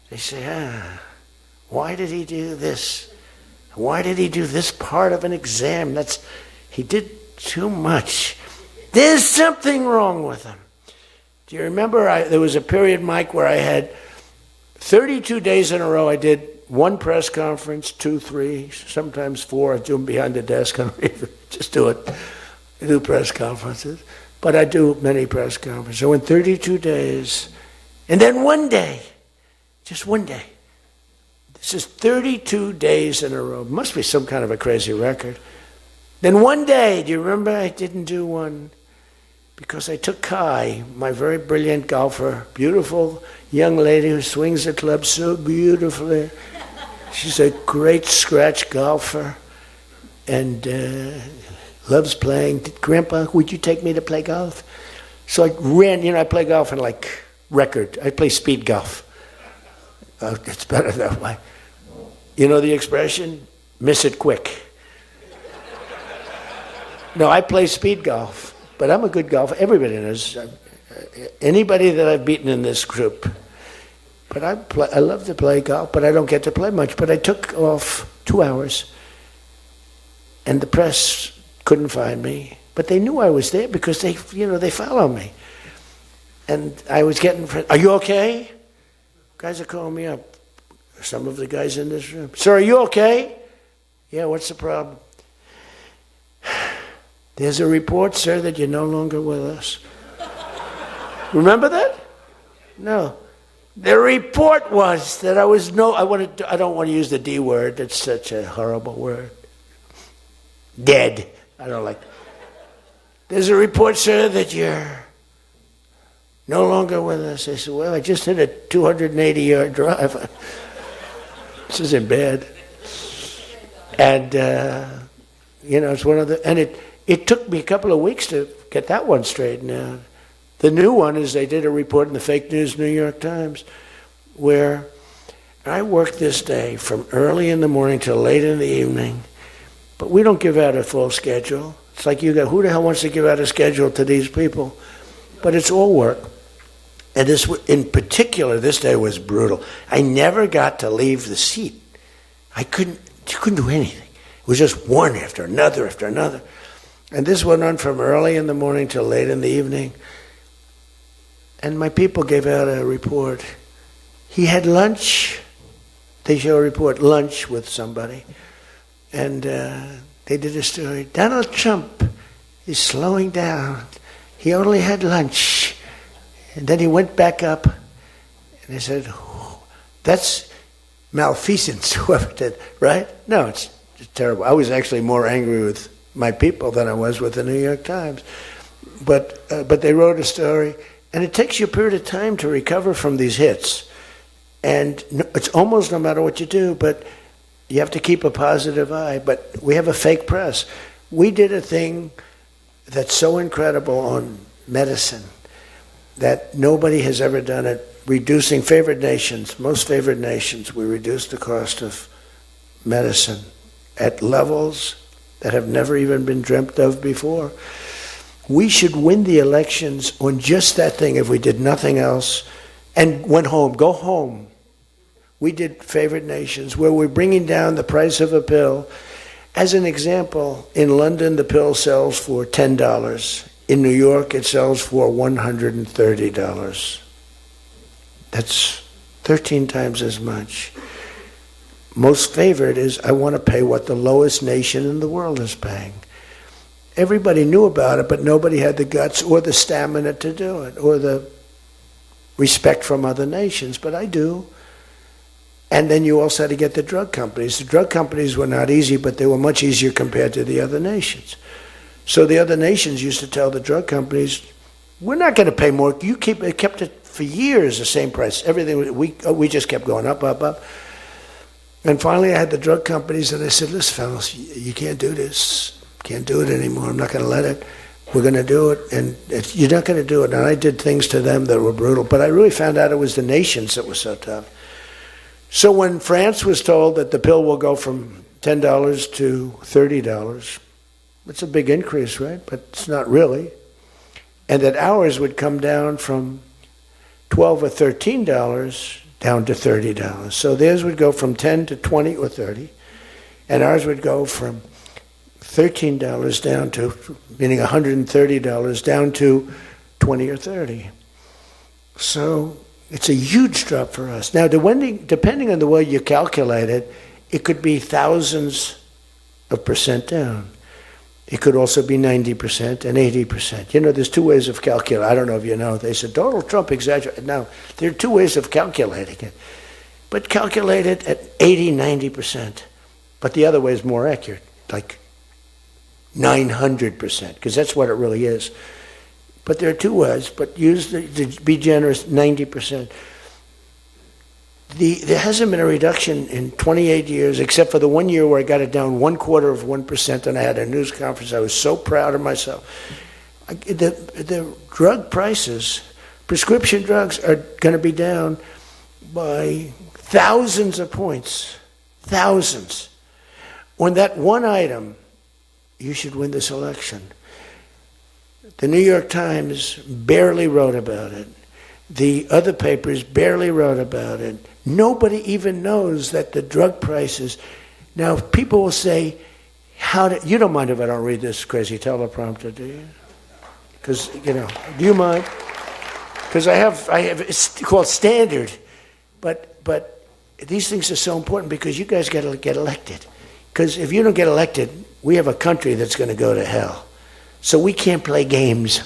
they say, why did he do this? Why did he do this part of an exam? He did too much. There's something wrong with him. Do you remember there was a period, Mike, where I had 32 days in a row I did one press conference, 2, 3, sometimes 4. I do them behind the desk. I don't even just do it. I do press conferences. But I do many press conferences. So in 32 days, and then one day, just one day. This is 32 days in a row. Must be some kind of a crazy record. Then one day, do you remember I didn't do one? Because I took 𝐃𝐨, my very brilliant golfer, beautiful young lady who swings the club so beautifully. She's a great scratch golfer and loves playing. Grandpa, would you take me to play golf? So I ran, I play golf in like record. I play speed golf. It's better that way. You know the expression? Miss it quick. No, I play speed golf. But I'm a good golfer. Everybody knows. Anybody that I've beaten in this group. But I love to play golf, but I don't get to play much. But I took off 2 hours, and the press couldn't find me. But they knew I was there because they follow me. And I was getting, are you okay? Guys are calling me up. Some of the guys in this room. Sir, are you okay? Yeah, what's the problem? There's a report, sir, that you're no longer with us. Remember that? No. The report was that I don't want to use the D word. That's such a horrible word. Dead. I don't like that. There's a report, sir, that you're no longer with us. I said, well, I just hit a 280-yard drive. This isn't bad. And, it's one of the, and it took me a couple of weeks to get that one straightened out. The new one is they did a report in the fake news New York Times where I worked this day from early in the morning till late in the evening, but we don't give out a full schedule. It's like who the hell wants to give out a schedule to these people? But it's all work. And this, in particular, this day was brutal. I never got to leave the seat. You couldn't do anything. It was just one after another after another. And this went on from early in the morning till late in the evening. And my people gave out a report. He had lunch. They show a report, lunch with somebody. And they did a story. Donald Trump is slowing down. He only had lunch. And then he went back up. And they said, oh, that's malfeasance, whoever did, right? No, it's terrible. I was actually more angry with my people than I was with the New York Times. But they wrote a story, and it takes you a period of time to recover from these hits. And it's almost no matter what you do, but you have to keep a positive eye. But we have a fake press. We did a thing that's so incredible on medicine that nobody has ever done it, reducing favored nations, most favored nations, we reduced the cost of medicine at levels that have never even been dreamt of before. We should win the elections on just that thing if we did nothing else and went home, go home. We did favored nations where we're bringing down the price of a pill. As an example, in London, the pill sells for $10. In New York, it sells for $130. That's 13 times as much. Most favored is, I want to pay what the lowest nation in the world is paying. Everybody knew about it, but nobody had the guts or the stamina to do it, or the respect from other nations, but I do. And then you also had to get the drug companies. The drug companies were not easy, but they were much easier compared to the other nations. So the other nations used to tell the drug companies, we're not going to pay more. You kept it for years the same price. Everything, we just kept going up, up, up. And finally I had the drug companies and I said, listen, fellas, you can't do this. Can't do it anymore. I'm not going to let it. We're going to do it. And you're not going to do it. And I did things to them that were brutal. But I really found out it was the nations that were so tough. So when France was told that the pill will go from $10 to $30, it's a big increase, right? But it's not really. And that ours would come down from $12 or $13 down to $30. So theirs would go from 10 to 20 or 30, and ours would go from $13 down to, meaning $130, down to 20 or 30. So it's a huge drop for us. Now, depending on the way you calculate it, it could be thousands of percent down. It could also be 90% and 80%. You know, there's two ways of calculating. I don't know if you know. They said Donald Trump exaggerated. Now, there are two ways of calculating it. But calculate it at 80, 90%. But the other way is more accurate, like 900%, because that's what it really is. But there are two ways, but use to be generous, 90%. There hasn't been a reduction in 28 years, except for the 1 year where I got it down 1/4%, and I had a news conference. I was so proud of myself. The drug prices, prescription drugs, are going to be down by thousands of points. Thousands. On that one item, you should win this election. The New York Times barely wrote about it. The other papers barely wrote about it. Nobody even knows that the drug prices. Now, people will say, you don't mind if I don't read this crazy teleprompter, do you? Because, you know, do you mind? Because I have, it's called standard. But these things are so important because you guys got to get elected. Because if you don't get elected, we have a country that's going to go to hell. So we can't play games.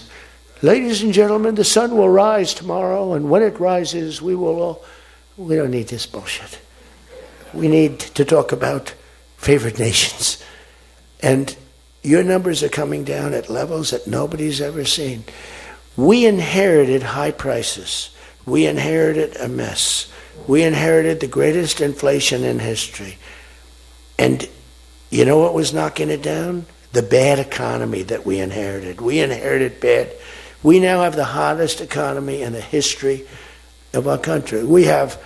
Ladies and gentlemen, the sun will rise tomorrow, and when it rises, we don't need this bullshit. We need to talk about favored nations. And your numbers are coming down at levels that nobody's ever seen. We inherited high prices. We inherited a mess. We inherited the greatest inflation in history. And you know what was knocking it down? The bad economy that we inherited. We inherited bad. We now have the hottest economy in the history of our country. We have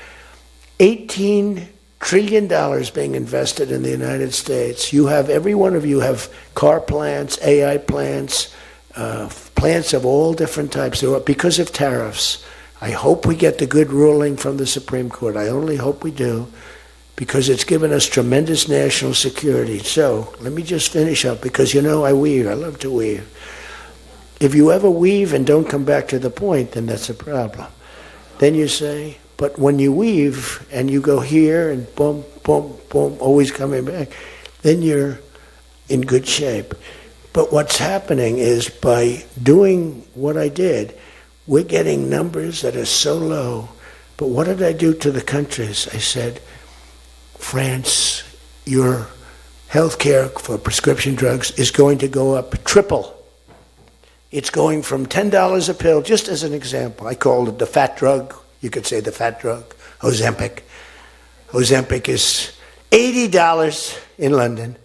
$18 trillion being invested in the United States. You have, every one of you have car plants, AI plants, plants of all different types. Because of tariffs, I hope we get the good ruling from the Supreme Court. I only hope we do, because it's given us tremendous national security. So let me just finish up, because you know I weave. I love to weave. If you ever weave and don't come back to the point, then that's a problem. Then you say, but when you weave and you go here and boom, boom, boom, always coming back, then you're in good shape. But what's happening is, by doing what I did, we're getting numbers that are so low. But what did I do to the countries? I said, France, your health care for prescription drugs is going to go up triple. It's going from $10 a pill, just as an example. I called it the fat drug. You could say the fat drug, Ozempic. Ozempic is $80 in London,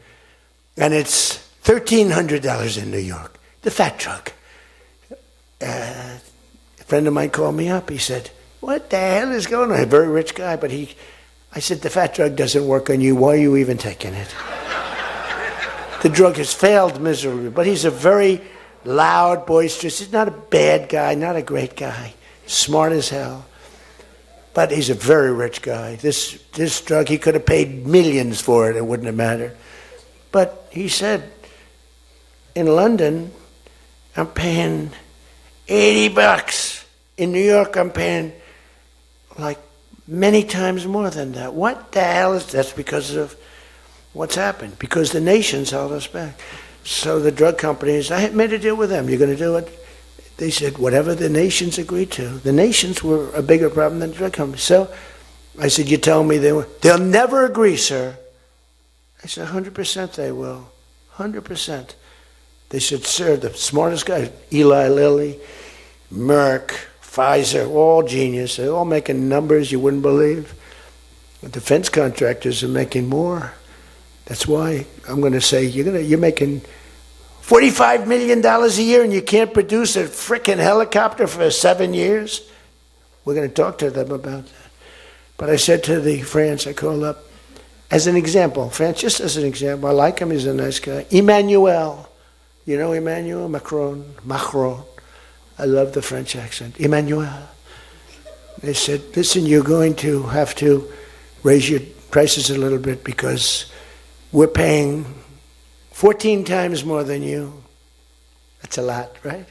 and it's $1,300 in New York. The fat drug. A friend of mine called me up. He said, what the hell is going on? A very rich guy, but I said, the fat drug doesn't work on you. Why are you even taking it? The drug has failed miserably, but he's a very loud, boisterous. He's not a bad guy, not a great guy. Smart as hell. But he's a very rich guy. This drug, he could have paid millions for it. It wouldn't have mattered. But he said, in London, I'm paying $80. In New York, I'm paying like many times more than that. What the hell is that's because of what's happened? Because the nations held us back. So the drug companies, I had made a deal with them. You're going to do it? They said, whatever the nations agreed to. The nations were a bigger problem than the drug companies. So I said, you tell me they'll never agree, sir. I said, 100% they will. 100%. They said, sir, the smartest guys, Eli Lilly, Merck, Pfizer, all genius. They're all making numbers you wouldn't believe. The defense contractors are making more. That's why I'm going to say, you're making $45 million a year and you can't produce a frickin' helicopter for 7 years? We're going to talk to them about that. But I said to the France, I called up, as an example, France, just as an example, I like him, he's a nice guy. Emmanuel, you know Emmanuel Macron. I love the French accent. Emmanuel. They said, listen, you're going to have to raise your prices a little bit because we're paying 14 times more than you. That's a lot, right?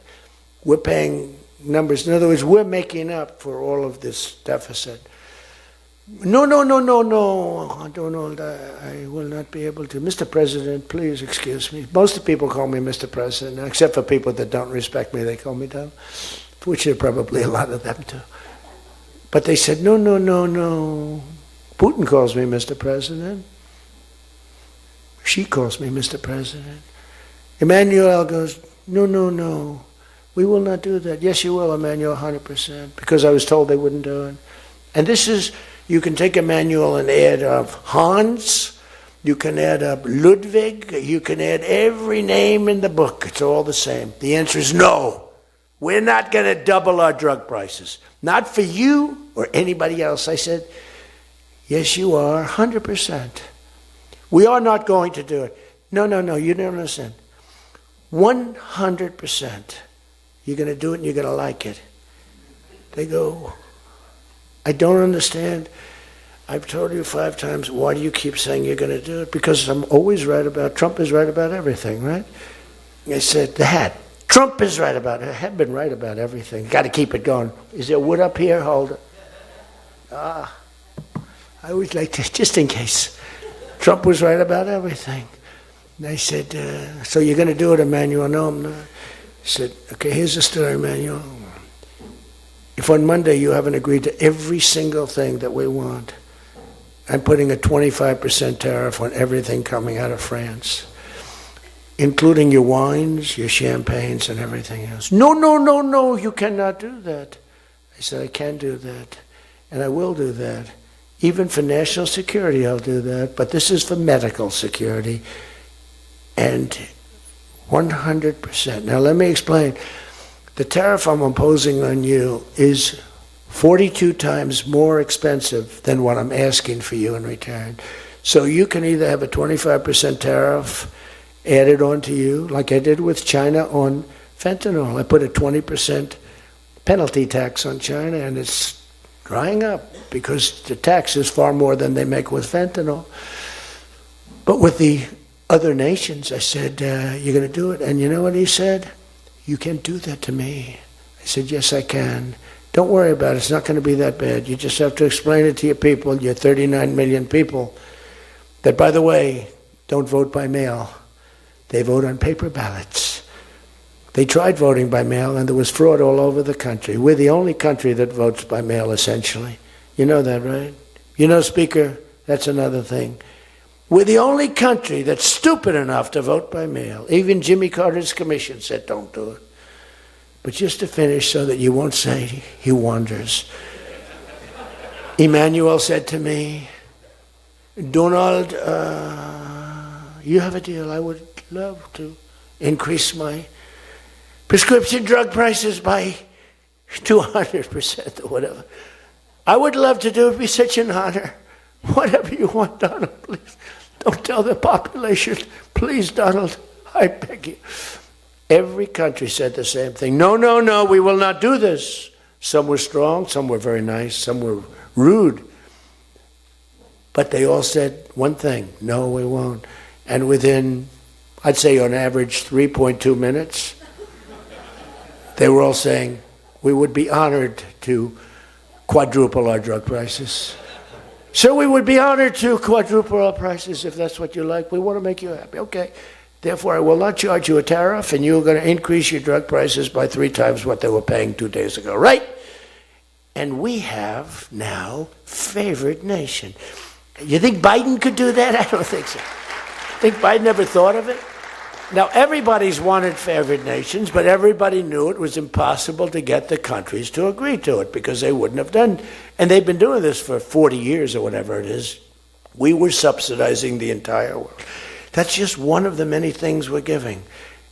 We're paying numbers. In other words, we're making up for all of this deficit. No, Donald, I will not be able to. Mr. President, please excuse me. Most of the people call me Mr. President, except for people that don't respect me, they call me Donald, which are probably a lot of them too. But they said, no. Putin calls me Mr. President. She calls me Mr. President. Emmanuel goes, no. We will not do that. Yes, you will, Emmanuel, 100%, because I was told they wouldn't do it. And this is, you can take Emmanuel and add up Hans, you can add up Ludwig, you can add every name in the book. It's all the same. The answer is no. We're not going to double our drug prices. Not for you or anybody else. I said, yes, you are, 100%. We are not going to do it. No, you don't understand. 100%. You're going to do it and you're going to like it. They go, I don't understand. I've told you 5 times, why do you keep saying you're going to do it? Because I'm always right about, Trump is right about everything, right? I said, the hat. Trump is right about it. I have been right about everything. Got to keep it going. Is there wood up here? Hold it. I always like to, just in case. Trump was right about everything. And I said, so you're going to do it, Emmanuel? No, I'm not. I said, okay, here's the story, Emmanuel. If on Monday you haven't agreed to every single thing that we want, I'm putting a 25% tariff on everything coming out of France, including your wines, your champagnes, and everything else. No, you cannot do that. I said, I can do that, and I will do that. Even for national security, I'll do that, but this is for medical security, and 100%. Now, let me explain. The tariff I'm imposing on you is 42 times more expensive than what I'm asking for you in return. So you can either have a 25% tariff added on to you, like I did with China on fentanyl. I put a 20% penalty tax on China, and it's drying up because the tax is far more than they make with fentanyl. But with the other nations, I said, you're going to do it. And you know what he said? You can't do that to me. I said, yes, I can. Don't worry about it. It's not going to be that bad. You just have to explain it to your people, your 39 million people, that, by the way, don't vote by mail. They vote on paper ballots. They tried voting by mail, and there was fraud all over the country. We're the only country that votes by mail, essentially. You know that, right? You know, Speaker, that's another thing. We're the only country that's stupid enough to vote by mail. Even Jimmy Carter's commission said, don't do it. But just to finish so that you won't say he wanders. Emmanuel said to me, Donald, you have a deal. I would love to increase my prescription drug prices by 200% or whatever. I would love to do it. It'd be such an honor. Whatever you want, Donald, please. Don't tell the population. Please, Donald, I beg you. Every country said the same thing. No, we will not do this. Some were strong, some were very nice, some were rude. But they all said one thing, no, we won't. And within, I'd say on average, 3.2 minutes, they were all saying, we would be honored to quadruple our drug prices. So we would be honored to quadruple our prices if that's what you like. We want to make you happy. Okay. Therefore, I will not charge you a tariff, and you're going to increase your drug prices by 3 times what they were paying 2 days ago, right? And we have now favored nation. You think Biden could do that? I don't think so. Think Biden ever thought of it? Now, everybody's wanted favored nations, but everybody knew it was impossible to get the countries to agree to it because they wouldn't have done. And they've been doing this for 40 years or whatever it is. We were subsidizing the entire world. That's just one of the many things we're giving.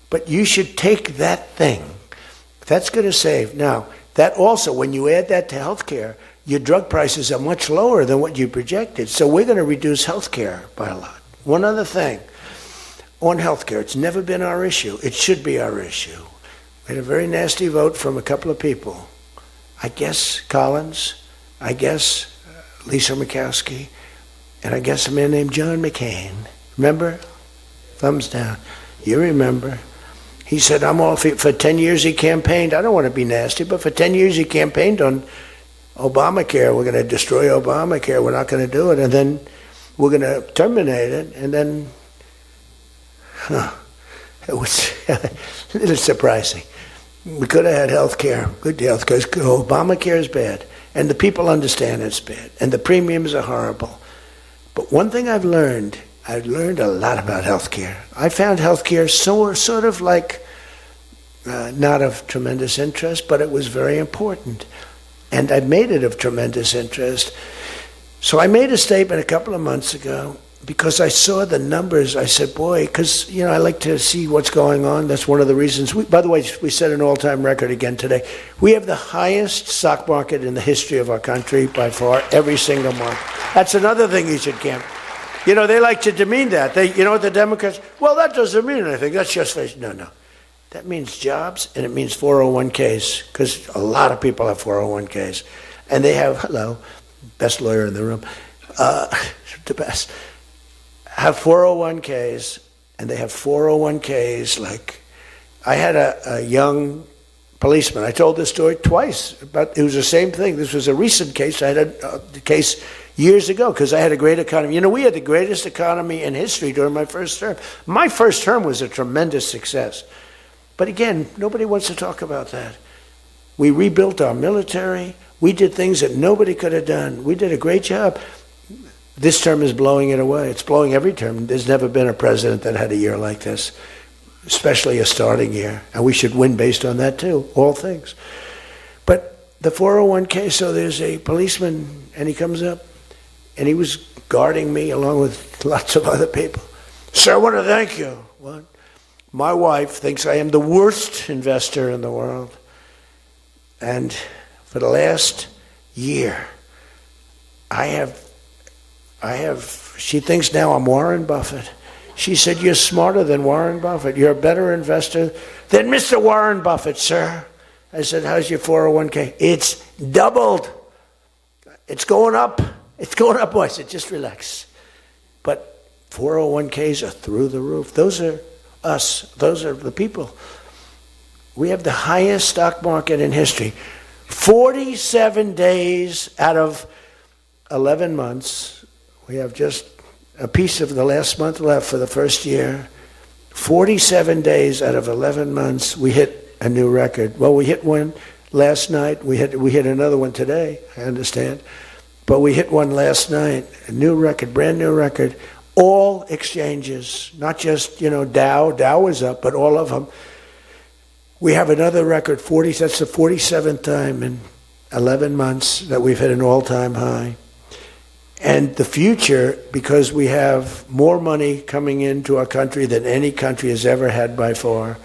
But you should take that thing. That's going to save. Now, that also, when you add that to healthcare, your drug prices are much lower than what you projected. So we're going to reduce healthcare by a lot. One other thing. On healthcare, it's never been our issue. It should be our issue. We had a very nasty vote from a couple of people. I guess Collins, I guess Lisa Murkowski, and I guess a man named John McCain. Remember? Thumbs down. You remember. He said, I'm all for 10 years he campaigned. I don't want to be nasty, but for 10 years he campaigned on Obamacare. We're going to destroy Obamacare. We're not going to do it. And then we're going to terminate it. And then, it was a little surprising. We could have had health care, good health care. Obamacare is bad. And the people understand it's bad. And the premiums are horrible. But one thing I've learned a lot about healthcare. I found healthcare sort of like not of tremendous interest, but it was very important. And I made it of tremendous interest. So I made a statement a couple of months ago because I saw the numbers. I said, boy, because, I like to see what's going on. That's one of the reasons. By the way, we set an all-time record again today. We have the highest stock market in the history of our country by far, every single month. That's another thing you should camp. They like to demean that. The Democrats, well, that doesn't mean anything. That's just, no. That means jobs, and it means 401ks, because a lot of people have 401ks. And they have, hello, best lawyer in the room, the best, have 401ks, and they have 401ks like, I had a young policeman. I told this story twice, but it was the same thing. This was a recent case. I had a case years ago because I had a great economy. We had the greatest economy in history during my first term. My first term was a tremendous success. But again, nobody wants to talk about that. We rebuilt our military. We did things that nobody could have done. We did a great job. This term is blowing it away. It's blowing every term. There's never been a president that had a year like this, especially a starting year. And we should win based on that too, all things. But the 401k, so there's a policeman, and he comes up, and he was guarding me along with lots of other people. Sir, I want to thank you. What? My wife thinks I am the worst investor in the world. And for the last year, she thinks now I'm Warren Buffett. She said, you're smarter than Warren Buffett. You're a better investor than Mr. Warren Buffett, sir. I said, how's your 401k? It's doubled. It's going up. It's going up. I said, just relax. But 401ks are through the roof. Those are us. Those are the people. We have the highest stock market in history. 47 days out of 11 months. We have just a piece of the last month left for the first year. 47 days out of 11 months, we hit a new record. Well, we hit one last night. We hit another one today, I understand. But we hit one last night, a new record, brand new record. All exchanges, not just, Dow. Dow was up, but all of them. We have another record, that's the 47th time in 11 months that we've hit an all-time high. And the future, because we have more money coming into our country than any country has ever had by far.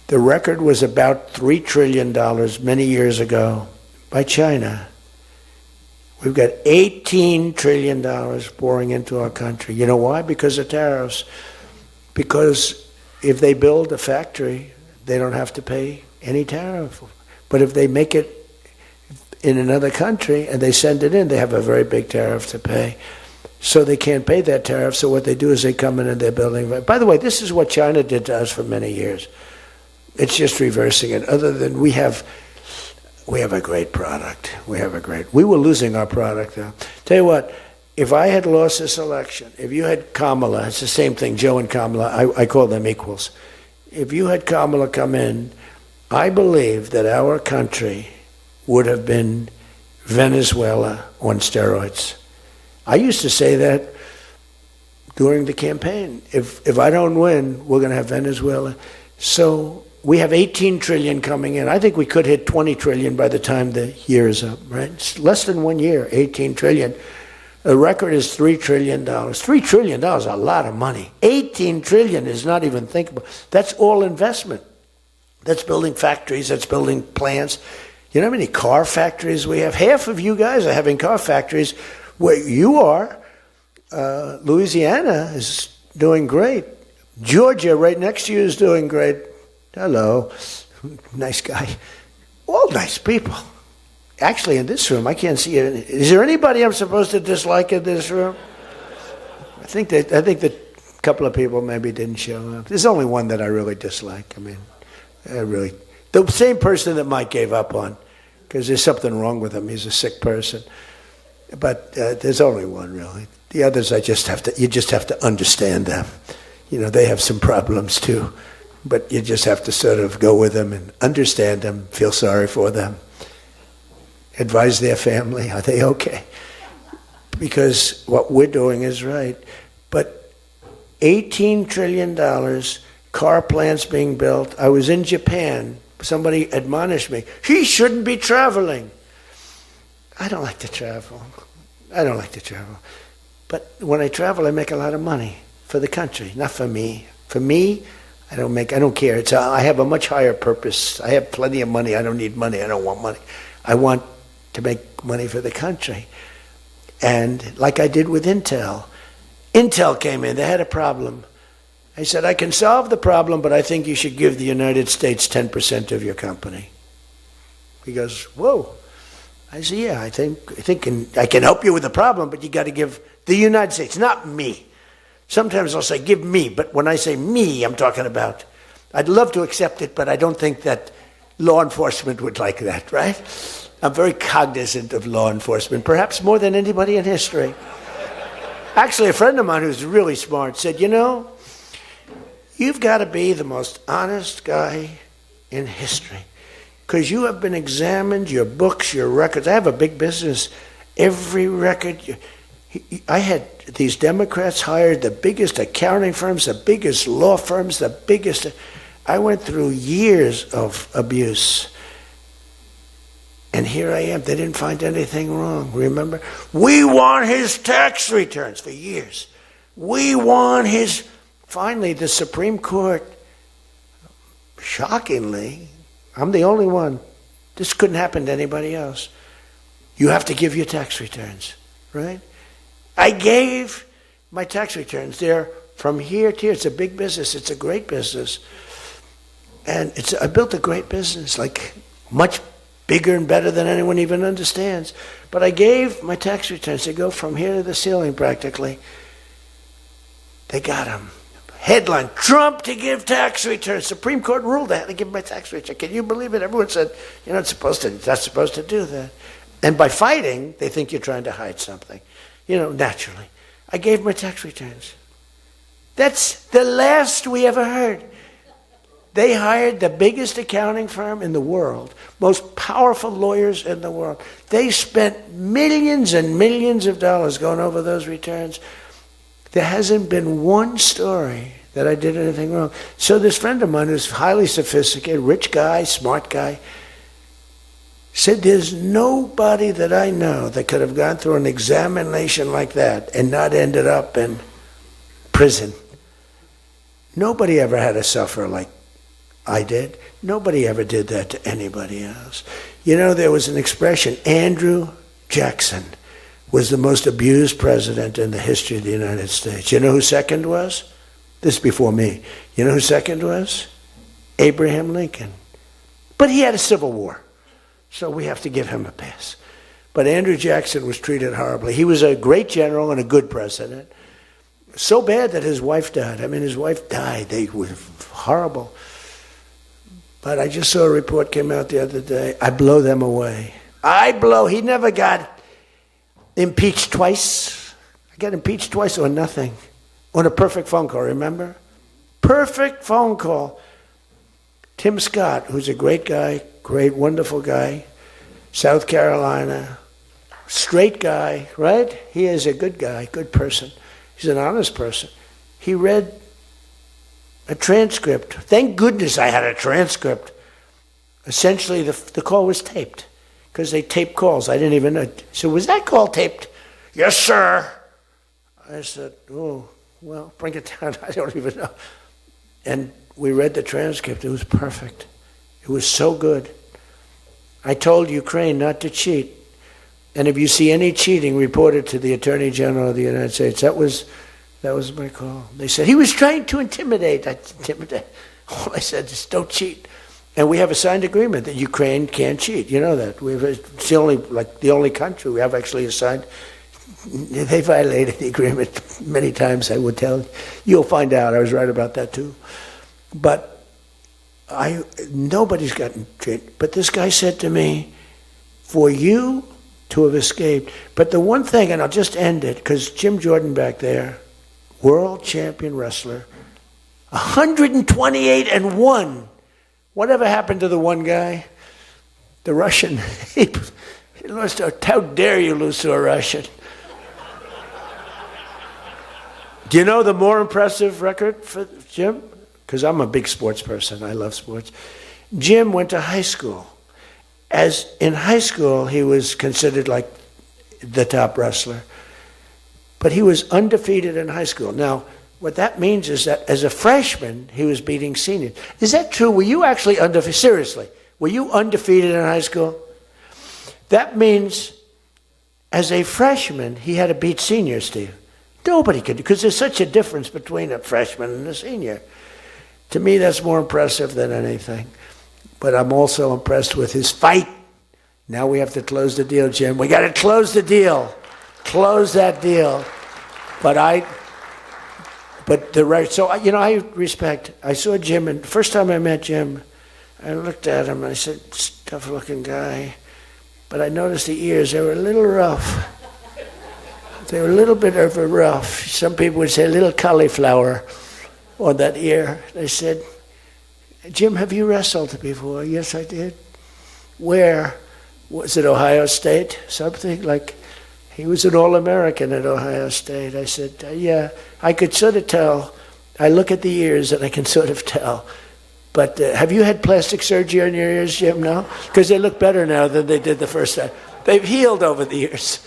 The record was about $3 trillion many years ago by China. We've got $18 trillion pouring into our country. You know why? Because of tariffs. Because if they build a factory, they don't have to pay any tariff. But if they make it in another country and they send it in, they have a very big tariff to pay. So they can't pay that tariff. So what they do is they come in and they're building. By the way, this is what China did to us for many years. It's just reversing it. Other than we have a great product. We were losing our product though. Tell you what, if I had lost this election, if you had Kamala, it's the same thing, Joe and Kamala, I call them equals. If you had Kamala come in, I believe that our country would have been Venezuela on steroids. I used to say that during the campaign. If I don't win, we're going to have Venezuela. So we have 18 trillion coming in. I think we could hit 20 trillion by the time the year is up, right? It's less than 1 year, 18 trillion. The record is $3 trillion. $3 trillion is a lot of money. 18 trillion is not even thinkable. That's all investment. That's building factories, that's building plants. You know how many car factories we have? Half of you guys are having car factories where you are. Louisiana is doing great. Georgia, right next to you, is doing great. Hello. Nice guy. All nice people. Actually, in this room, I can't see it. Is there anybody I'm supposed to dislike in this room? I think that a couple of people maybe didn't show up. There's only one that I really dislike. I mean, the same person that Mike gave up on, because there's something wrong with him. He's a sick person. But there's only one, really. The others, you just have to understand them. You know, they have some problems too. But you just have to sort of go with them and understand them, feel sorry for them. Advise their family, are they okay? Because what we're doing is right. But $18 trillion, car plants being built. I was in Japan. Somebody admonished me, he shouldn't be traveling. I don't like to travel. But when I travel, I make a lot of money for the country, not for me. For me, I don't care. I have a much higher purpose. I have plenty of money. I don't need money. I don't want money. I want to make money for the country. And like I did with Intel. Intel came in, they had a problem. I said, I can solve the problem, but I think you should give the United States 10% of your company. He goes, whoa. I said, yeah, I think I can help you with the problem, but you got to give the United States, not me. Sometimes I'll say, give me, but when I say me, I'm talking about, I'd love to accept it, but I don't think that law enforcement would like that, right? I'm very cognizant of law enforcement, perhaps more than anybody in history. Actually, a friend of mine who's really smart said, you know, you've got to be the most honest guy in history because you have been examined, your books, your records. I have a big business. Every record, I had these Democrats hired the biggest accounting firms, the biggest law firms, the biggest. I went through years of abuse. And here I am. They didn't find anything wrong. Remember? We want his tax returns for years. We want his... Finally, the Supreme Court, shockingly, I'm the only one. This couldn't happen to anybody else. You have to give your tax returns, right? I gave my tax returns. They're from here to here. It's a big business. It's a great business. And I built a great business, like much bigger and better than anyone even understands. But I gave my tax returns. They go from here to the ceiling practically. They got them. Headline, Trump to give tax returns. Supreme Court ruled I had to give my tax return. Can you believe it? Everyone said, you're not supposed to do that. And by fighting, they think you're trying to hide something. You know, naturally. I gave my tax returns. That's the last we ever heard. They hired the biggest accounting firm in the world, most powerful lawyers in the world. They spent millions and millions of dollars going over those returns. There hasn't been one story that I did anything wrong. So this friend of mine who's highly sophisticated, rich guy, smart guy, said there's nobody that I know that could have gone through an examination like that and not ended up in prison. Nobody ever had to suffer like I did. Nobody ever did that to anybody else. You know, there was an expression, Andrew Jackson was the most abused president in the history of the United States. You know who second was? This is before me. You know who second was? Abraham Lincoln. But he had a civil war, so we have to give him a pass. But Andrew Jackson was treated horribly. He was a great general and a good president. So bad that his wife died. I mean, his wife died. They were horrible. But I just saw a report came out the other day. I blow them away. He never got impeached twice. I got impeached twice on nothing. On a perfect phone call, remember? Perfect phone call. Tim Scott, who's a great guy, great, wonderful guy, South Carolina, straight guy, right? He is a good guy, good person. He's an honest person. He read a transcript. Thank goodness I had a transcript. Essentially, the call was taped, because they tape calls. I didn't even know. So was that call taped? Yes, sir. I said, oh, well, bring it down. I don't even know. And we read the transcript. It was perfect. It was so good. I told Ukraine not to cheat. And if you see any cheating, report it to the Attorney General of the United States. That was my call. They said, he was trying to intimidate. All I said is, don't cheat. And we have a signed agreement that Ukraine can't cheat. You know that. It's the only country we have actually a signed. They violated the agreement many times, I would tell you. You'll find out. I was right about that too. But nobody's gotten cheated. But this guy said to me, for you to have escaped. But the one thing, and I'll just end it, because Jim Jordan back there, world champion wrestler, 128-1. Whatever happened to the one guy? The Russian. He lost to, how dare you lose to a Russian? Do you know the more impressive record for Jim? Because I'm a big sports person. I love sports. Jim went to high school. As in high school, he was considered like the top wrestler. But he was undefeated in high school. Now, what that means is that as a freshman, he was beating seniors. Is that true? Were you actually undefeated? Seriously, were you undefeated in high school? That means as a freshman, he had to beat seniors, Steve. Nobody could, because there's such a difference between a freshman and a senior. To me, that's more impressive than anything. But I'm also impressed with his fight. Now we have to close the deal, Jim. We got to close the deal. Close that deal. So, I respect. I saw Jim, and the first time I met Jim, I looked at him, and I said, tough-looking guy. But I noticed the ears, they were a little rough. They were a little bit of a rough. Some people would say a little cauliflower on that ear. They said, Jim, have you wrestled before? Yes, I did. Where? Was it Ohio State? Something like, he was an All-American at Ohio State. I said, yeah, I could sort of tell. I look at the ears and I can sort of tell. But have you had plastic surgery on your ears, Jim? No? Because they look better now than they did the first time. They've healed over the years.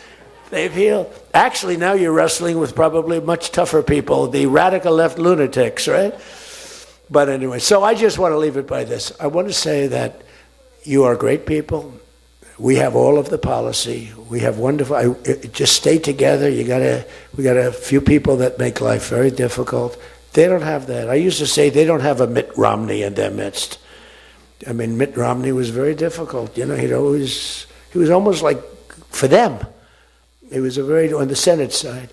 They've healed. Actually, now you're wrestling with probably much tougher people, the radical left lunatics, right? But anyway, so I just want to leave it by this. I want to say that you are great people. We have all of the policy. We have wonderful. Just stay together. We got a few people that make life very difficult. They don't have that. I used to say they don't have a Mitt Romney in their midst. I mean, Mitt Romney was very difficult. You know, he was almost like for them. He was on the Senate side.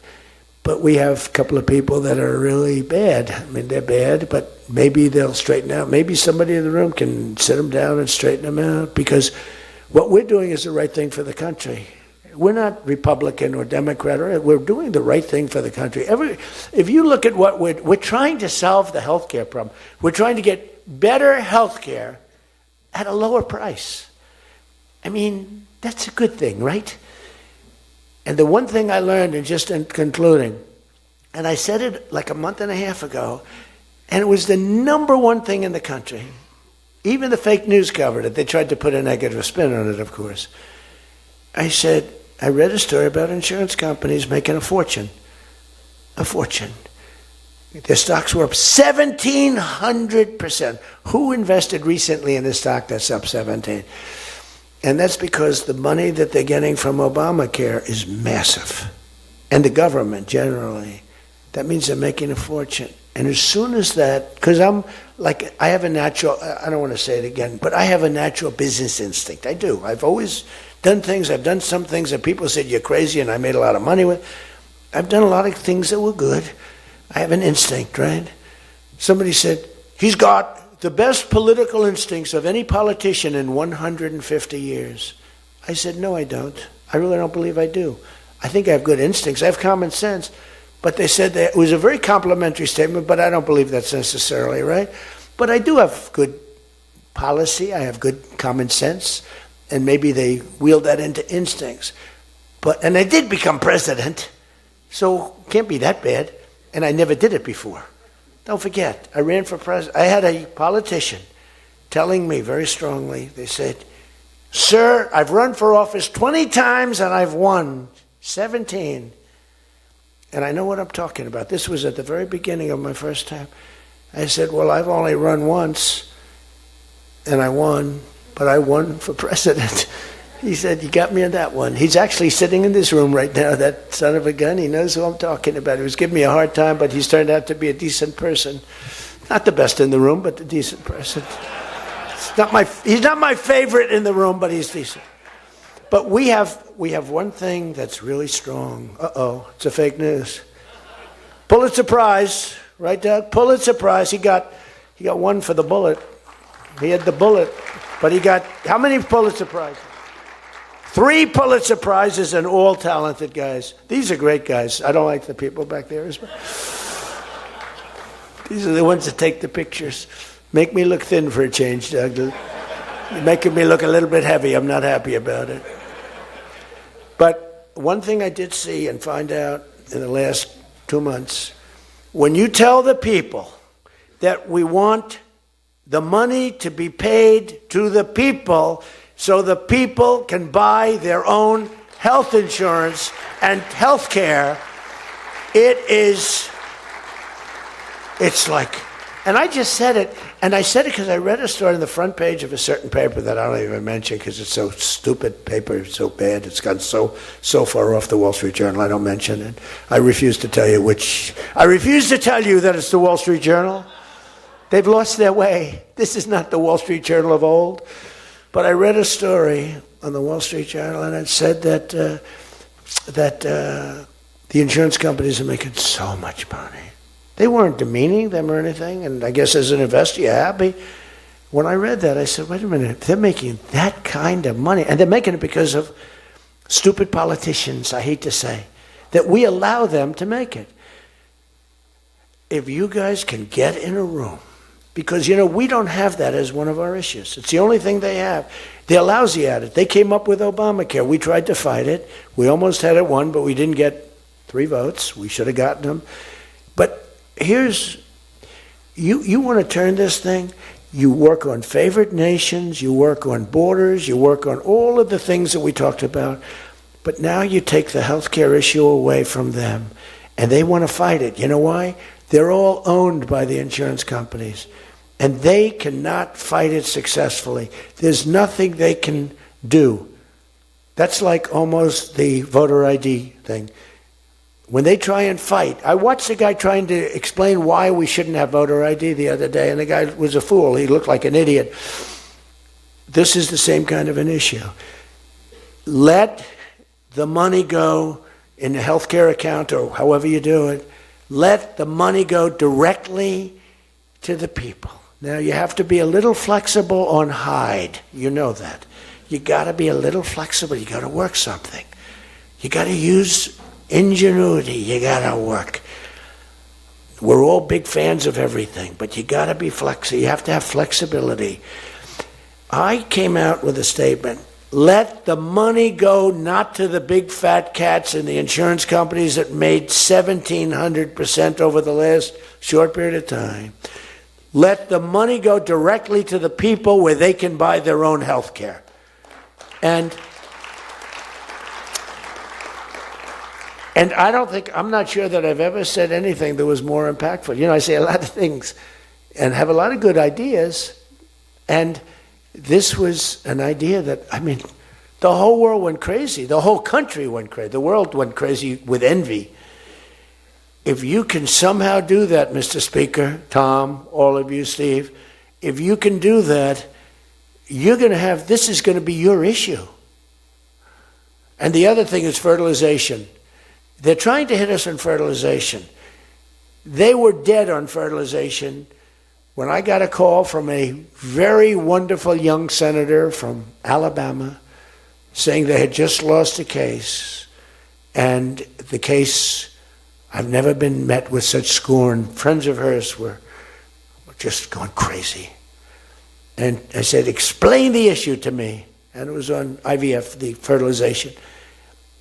But we have a couple of people that are really bad. I mean, they're bad, but maybe they'll straighten out. Maybe somebody in the room can sit them down and straighten them out, because what we're doing is the right thing for the country. We're not Republican or Democrat. We're doing the right thing for the country. If you look at what we're trying to solve the health care problem. We're trying to get better health care at a lower price. I mean, that's a good thing, right? And the one thing I learned, and just in concluding, and I said it like a month and a half ago, and it was the number one thing in the country. Even the fake news covered it. They tried to put a negative spin on it, of course. I said, I read a story about insurance companies making a fortune. A fortune. Their stocks were up 1,700%. Who invested recently in a stock that's up 17%? And that's because the money that they're getting from Obamacare is massive. And the government generally. That means they're making a fortune. And as soon as that, because I have a natural, I don't want to say it again, but I have a natural business instinct. I do. I've always done things. I've done some things that people said you're crazy and I made a lot of money with. I've done a lot of things that were good. I have an instinct, right? Somebody said, he's got the best political instincts of any politician in 150 years. I said, no, I don't. I really don't believe I do. I think I have good instincts. I have common sense. But they said that it was a very complimentary statement, but I don't believe that's necessarily right. But I do have good policy. I have good common sense. And maybe they wield that into instincts. And I did become president, so can't be that bad. And I never did it before. Don't forget, I ran for president. I had a politician telling me very strongly, they said, "Sir, I've run for office 20 times and I've won 17. And I know what I'm talking about. This was at the very beginning of my first term. I said, well, I've only run once and I won, but I won for president. He said, you got me on that one. He's actually sitting in this room right now, that son of a gun. He knows who I'm talking about. He was giving me a hard time, but he's turned out to be a decent person. Not the best in the room, but a decent person. He's not my favorite in the room, but he's decent. But we have one thing that's really strong. Uh-oh, it's a fake news. Pulitzer Prize, right, Doug? Pulitzer Prize. He got one for the bullet. He had the bullet, but he got how many Pulitzer Prizes? 3 Pulitzer Prizes, and all talented guys. These are great guys. I don't like the people back there as well. These are the ones that take the pictures. Make me look thin for a change, Doug. You're making me look a little bit heavy. I'm not happy about it. But one thing I did see and find out in the last 2 months, when you tell the people that we want the money to be paid to the people so the people can buy their own health insurance and health care, it's like, and I just said it, and I said it because I read a story on the front page of a certain paper that I don't even mention because it's so stupid, paper, it's so bad, it's gone so far off the Wall Street Journal, I don't mention it. I refuse to tell you that it's the Wall Street Journal. They've lost their way. This is not the Wall Street Journal of old. But I read a story on the Wall Street Journal, and it said that the insurance companies are making so much money. They weren't demeaning them or anything, and I guess as an investor, you're happy. When I read that, I said, wait a minute, they're making that kind of money, and they're making it because of stupid politicians, I hate to say, that we allow them to make it. If you guys can get in a room, because, we don't have that as one of our issues. It's the only thing they have. They're lousy at it. They came up with Obamacare. We tried to fight it. We almost had it won, but we didn't get 3 votes. We should have gotten them. But here's, you want to turn this thing, you work on favored nations, you work on borders, you work on all of the things that we talked about, but now you take the healthcare issue away from them, and they want to fight it. You know why? They're all owned by the insurance companies, and they cannot fight it successfully. There's nothing they can do. That's like almost the voter ID thing. When they try and fight, I watched a guy trying to explain why we shouldn't have voter ID the other day, and the guy was a fool. He looked like an idiot. This is the same kind of an issue. Let the money go in the healthcare account or however you do it. Let the money go directly to the people. Now, you have to be a little flexible on Hyde. You know that. You got to be a little flexible. You got to work something. You got to use ingenuity. You got to work. We're all big fans of everything, but you got to be flexible. You have to have flexibility. I came out with a statement. Let the money go not to the big fat cats in the insurance companies that made 1,700% over the last short period of time. Let the money go directly to the people where they can buy their own health care. And I'm not sure that I've ever said anything that was more impactful. I say a lot of things and have a lot of good ideas, and this was an idea that, the whole world went crazy. The whole country went crazy. The world went crazy with envy. If you can somehow do that, Mr. Speaker, Tom, all of you, Steve, if you can do that, this is going to be your issue. And the other thing is fertilization. They're trying to hit us on fertilization. They were dead on fertilization when I got a call from a very wonderful young senator from Alabama saying they had just lost a case, and the case, I've never been met with such scorn. Friends of hers were just going crazy. And I said, explain the issue to me. And it was on IVF, the fertilization.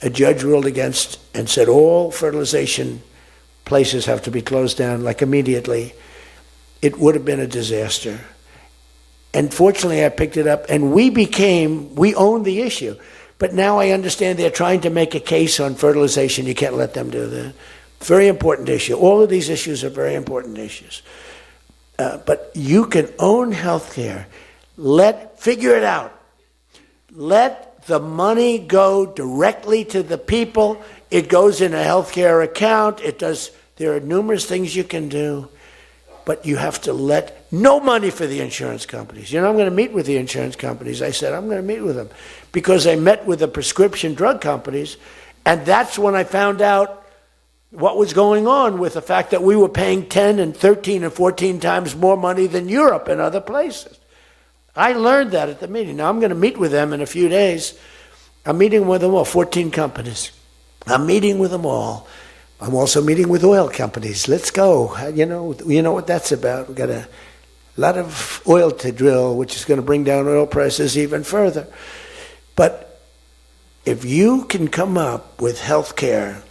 a judge ruled against and said all fertilization places have to be closed down, like immediately, it would have been a disaster. And fortunately, I picked it up, and we owned the issue. But now I understand they're trying to make a case on fertilization. You can't let them do that. Very important issue. All of these issues are very important issues. But you can own healthcare. Figure it out. Let the money go directly to the people. It goes in a healthcare account. There are numerous things you can do. But you have to let no money for the insurance companies. I'm going to meet with the insurance companies. I said, I'm going to meet with them. Because I met with the prescription drug companies, and that's when I found out what was going on with the fact that we were paying 10 and 13 and 14 times more money than Europe and other places. I learned that at the meeting. Now I'm going to meet with them in a few days. I'm meeting with them all, 14 companies. I'm meeting with them all. I'm also meeting with oil companies. Let's go. You know what that's about. We've got a lot of oil to drill, which is going to bring down oil prices even further. But if you can come up with health care,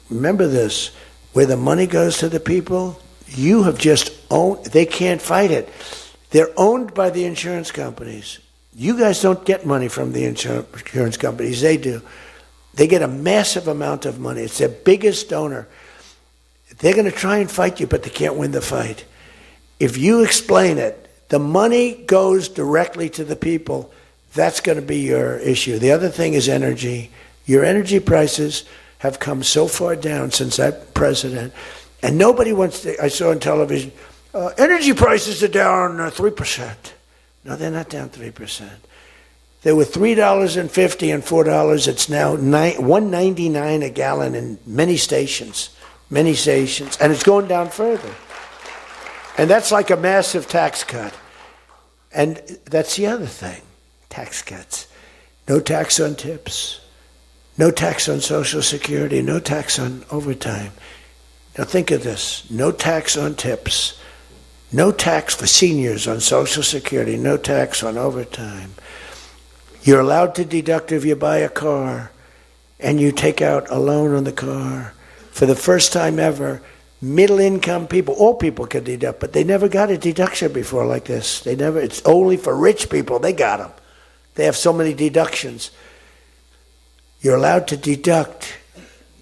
remember this, where the money goes to the people, you have just owned, they can't fight it. They're owned by the insurance companies. You guys don't get money from the insurance companies. They do. They get a massive amount of money. It's their biggest donor. They're going to try and fight you, but they can't win the fight. If you explain it, the money goes directly to the people. That's going to be your issue. The other thing is energy. Your energy prices have come so far down since I'm president, and nobody wants to. I saw on television, energy prices are down 3%. No, they're not down 3%. They were $3.50 and $4. It's now $1.99 a gallon in many stations, and it's going down further. And that's like a massive tax cut. And that's the other thing, tax cuts. No tax on tips, no tax on Social Security, no tax on overtime. Now think of this, no tax on tips, no tax for seniors on Social Security, no tax on overtime. You're allowed to deduct if you buy a car and you take out a loan on the car. For the first time ever, middle-income people, all people can deduct, but they never got a deduction before like this. It's only for rich people. They got them. They have so many deductions. You're allowed to deduct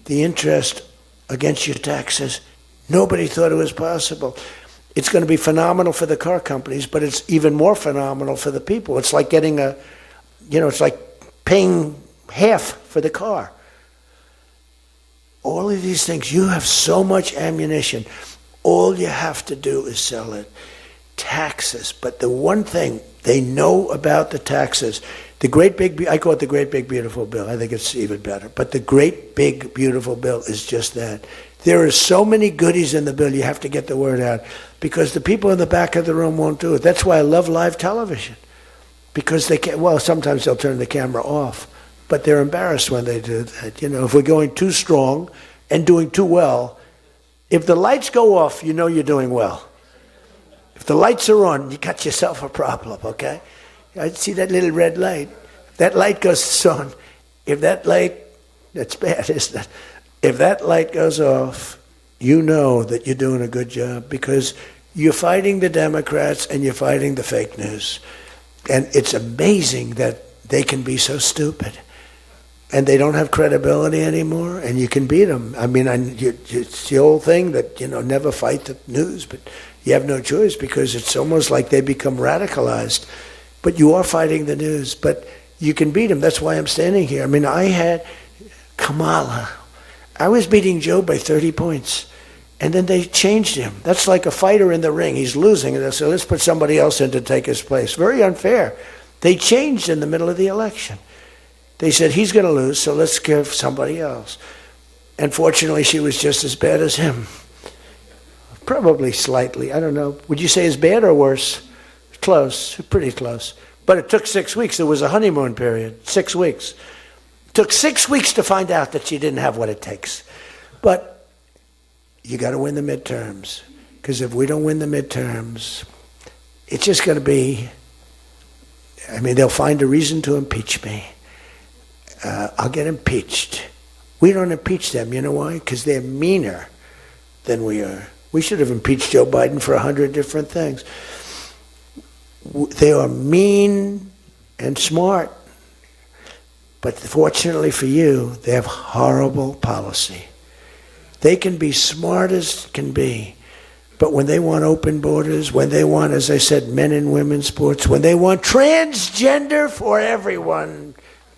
the interest against your taxes. Nobody thought it was possible. It's going to be phenomenal for the car companies, but it's even more phenomenal for the people. It's like getting it's like paying half for the car. All of these things, you have so much ammunition. All you have to do is sell it. Taxes. But the one thing they know about the taxes, I call it the Great Big Beautiful Bill. I think it's even better. But the Great Big Beautiful Bill is just that. There are so many goodies in the bill, you have to get the word out. Because the people in the back of the room won't do it. That's why I love live television. Because they can't, sometimes they'll turn the camera off. But they're embarrassed when they do that. If we're going too strong and doing too well, if the lights go off, you're doing well. If the lights are on, you got yourself a problem, okay? I see that little red light. That light goes on. If that light, that's bad, isn't it? If that light goes off, you know that you're doing a good job because you're fighting the Democrats and you're fighting the fake news. And it's amazing that they can be so stupid. And they don't have credibility anymore, and you can beat them. I mean, it's the old thing that, never fight the news, but you have no choice because it's almost like they become radicalized. But you are fighting the news, but you can beat them. That's why I'm standing here. I mean, I had Kamala. I was beating Joe by 30 points, and then they changed him. That's like a fighter in the ring. He's losing, and they said, let's put somebody else in to take his place. Very unfair. They changed in the middle of the election. They said, he's going to lose, so let's give somebody else. And fortunately, she was just as bad as him. Probably slightly. I don't know. Would you say as bad or worse? Close. Pretty close. But it took 6 weeks. There was a honeymoon period. 6 weeks. It took 6 weeks to find out that she didn't have what it takes. But you got to win the midterms. Because if we don't win the midterms, it's just going to be, they'll find a reason to impeach me. I'll get impeached. We don't impeach them. You know why? Because they're meaner than we are. We should have impeached Joe Biden for 100 different things. They are mean and smart. But fortunately for you, they have horrible policy. They can be smart as can be. But when they want open borders, when they want, as I said, men and women sports, when they want transgender for everyone,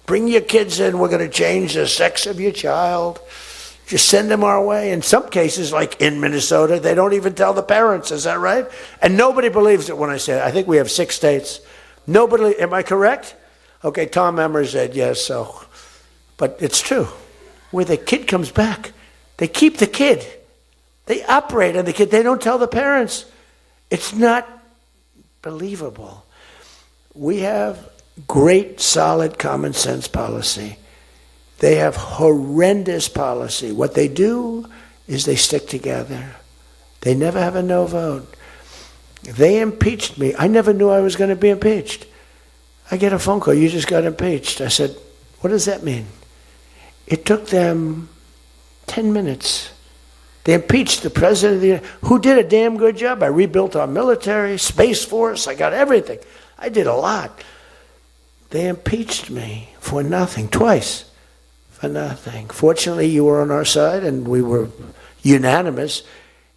bring your kids in, we're going to change the sex of your child. Just send them our way. In some cases, like in Minnesota, they don't even tell the parents. Is that right? And nobody believes it when I say it. I think we have 6 states. Nobody, am I correct? Okay, Tom Emmer said yes, so. But it's true. Where the kid comes back, they keep the kid. They operate on the kid. They don't tell the parents. It's not believable. We have great, solid common sense policy. They have horrendous policy. What they do is they stick together. They never have a no vote. They impeached me. I never knew I was going to be impeached. I get a phone call, you just got impeached. I said, what does that mean? It took them 10 minutes. They impeached the president of the United States, who did a damn good job. I rebuilt our military, Space Force, I got everything. I did a lot. They impeached me for nothing, twice. For nothing. Fortunately, you were on our side, and we were unanimous.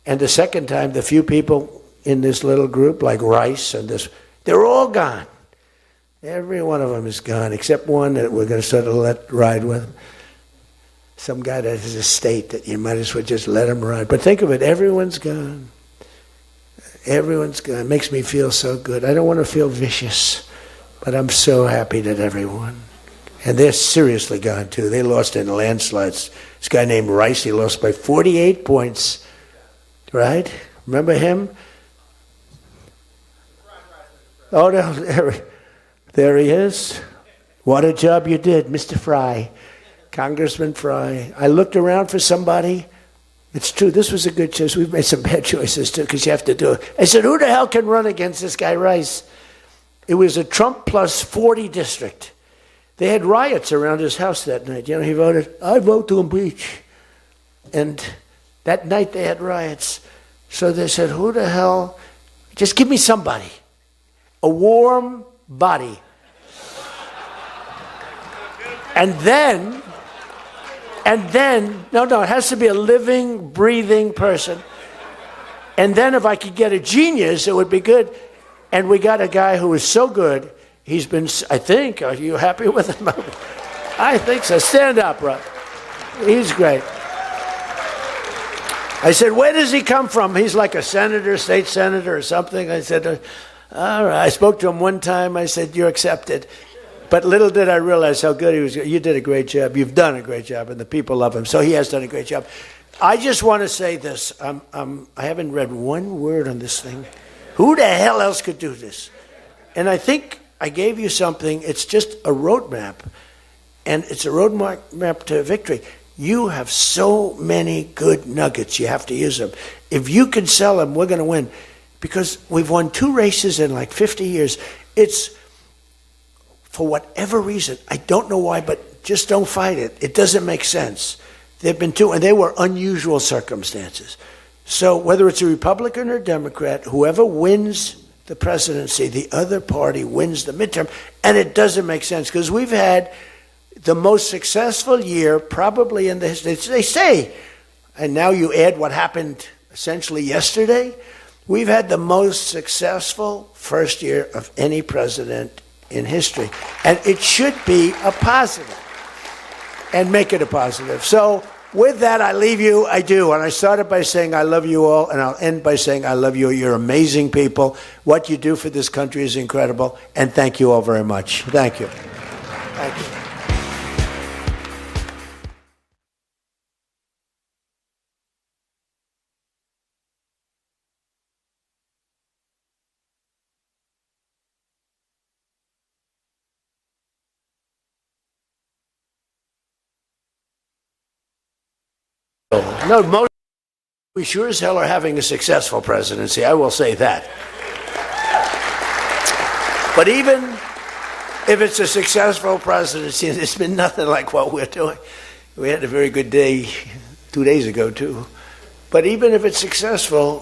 And the second time, the few people in this little group, like Rice and this, they're all gone. Every one of them is gone, except one that we're going to sort of let ride with. Some guy that has a state that you might as well just let him ride. But think of it, everyone's gone. Everyone's gone. It makes me feel so good. I don't want to feel vicious, but I'm so happy that everyone. And they're seriously gone, too. They lost in landslides. This guy named Rice, he lost by 48 points. Right? Remember him? Oh, no, there he is. What a job you did, Mr. Fry. Congressman Fry. I looked around for somebody. It's true, this was a good choice. We've made some bad choices, too, because you have to do it. I said, who the hell can run against this guy, Rice? It was a Trump plus 40 district. They had riots around his house that night. You know, he voted, I vote to impeach. And that night they had riots. So they said, who the hell? Just give me somebody. A warm body. And then, no, it has to be a living, breathing person. And then if I could get a genius, it would be good. And we got a guy who is so good. He's been, I think, are you happy with him? I think so. Stand up, bro. He's great. I said, where does he come from? He's like a senator, state senator or something. I said, all right. I spoke to him one time. I said, you're accepted. But little did I realize how good he was. You did a great job. You've done a great job, and the people love him. So he has done a great job. I just want to say this. I haven't read one word on this thing. Who the hell else could do this? And I think I gave you something. It's just a roadmap, and it's a roadmap to victory. You have so many good nuggets. You have to use them. If you can sell them, we're going to win, because we've won 2 races in like 50 years. It's, for whatever reason, I don't know why, but just don't fight it. It doesn't make sense. There have been 2, and they were unusual circumstances. So whether it's a Republican or Democrat, whoever wins the presidency, the other party wins the midterm, and it doesn't make sense, because we've had the most successful year probably in the history. They say, and now you add what happened essentially yesterday, we've had the most successful first year of any president in history. And it should be a positive, and make it a positive. So with that, I leave you. I do. And I started by saying I love you all, and I'll end by saying I love you. You're amazing people. What you do for this country is incredible. And thank you all very much. Thank you. Thank you. No, we sure as hell are having a successful presidency, I will say that. But if it's a successful presidency, and it's been nothing like what we're doing. We had a very good day 2 days ago, too. But even if it's successful,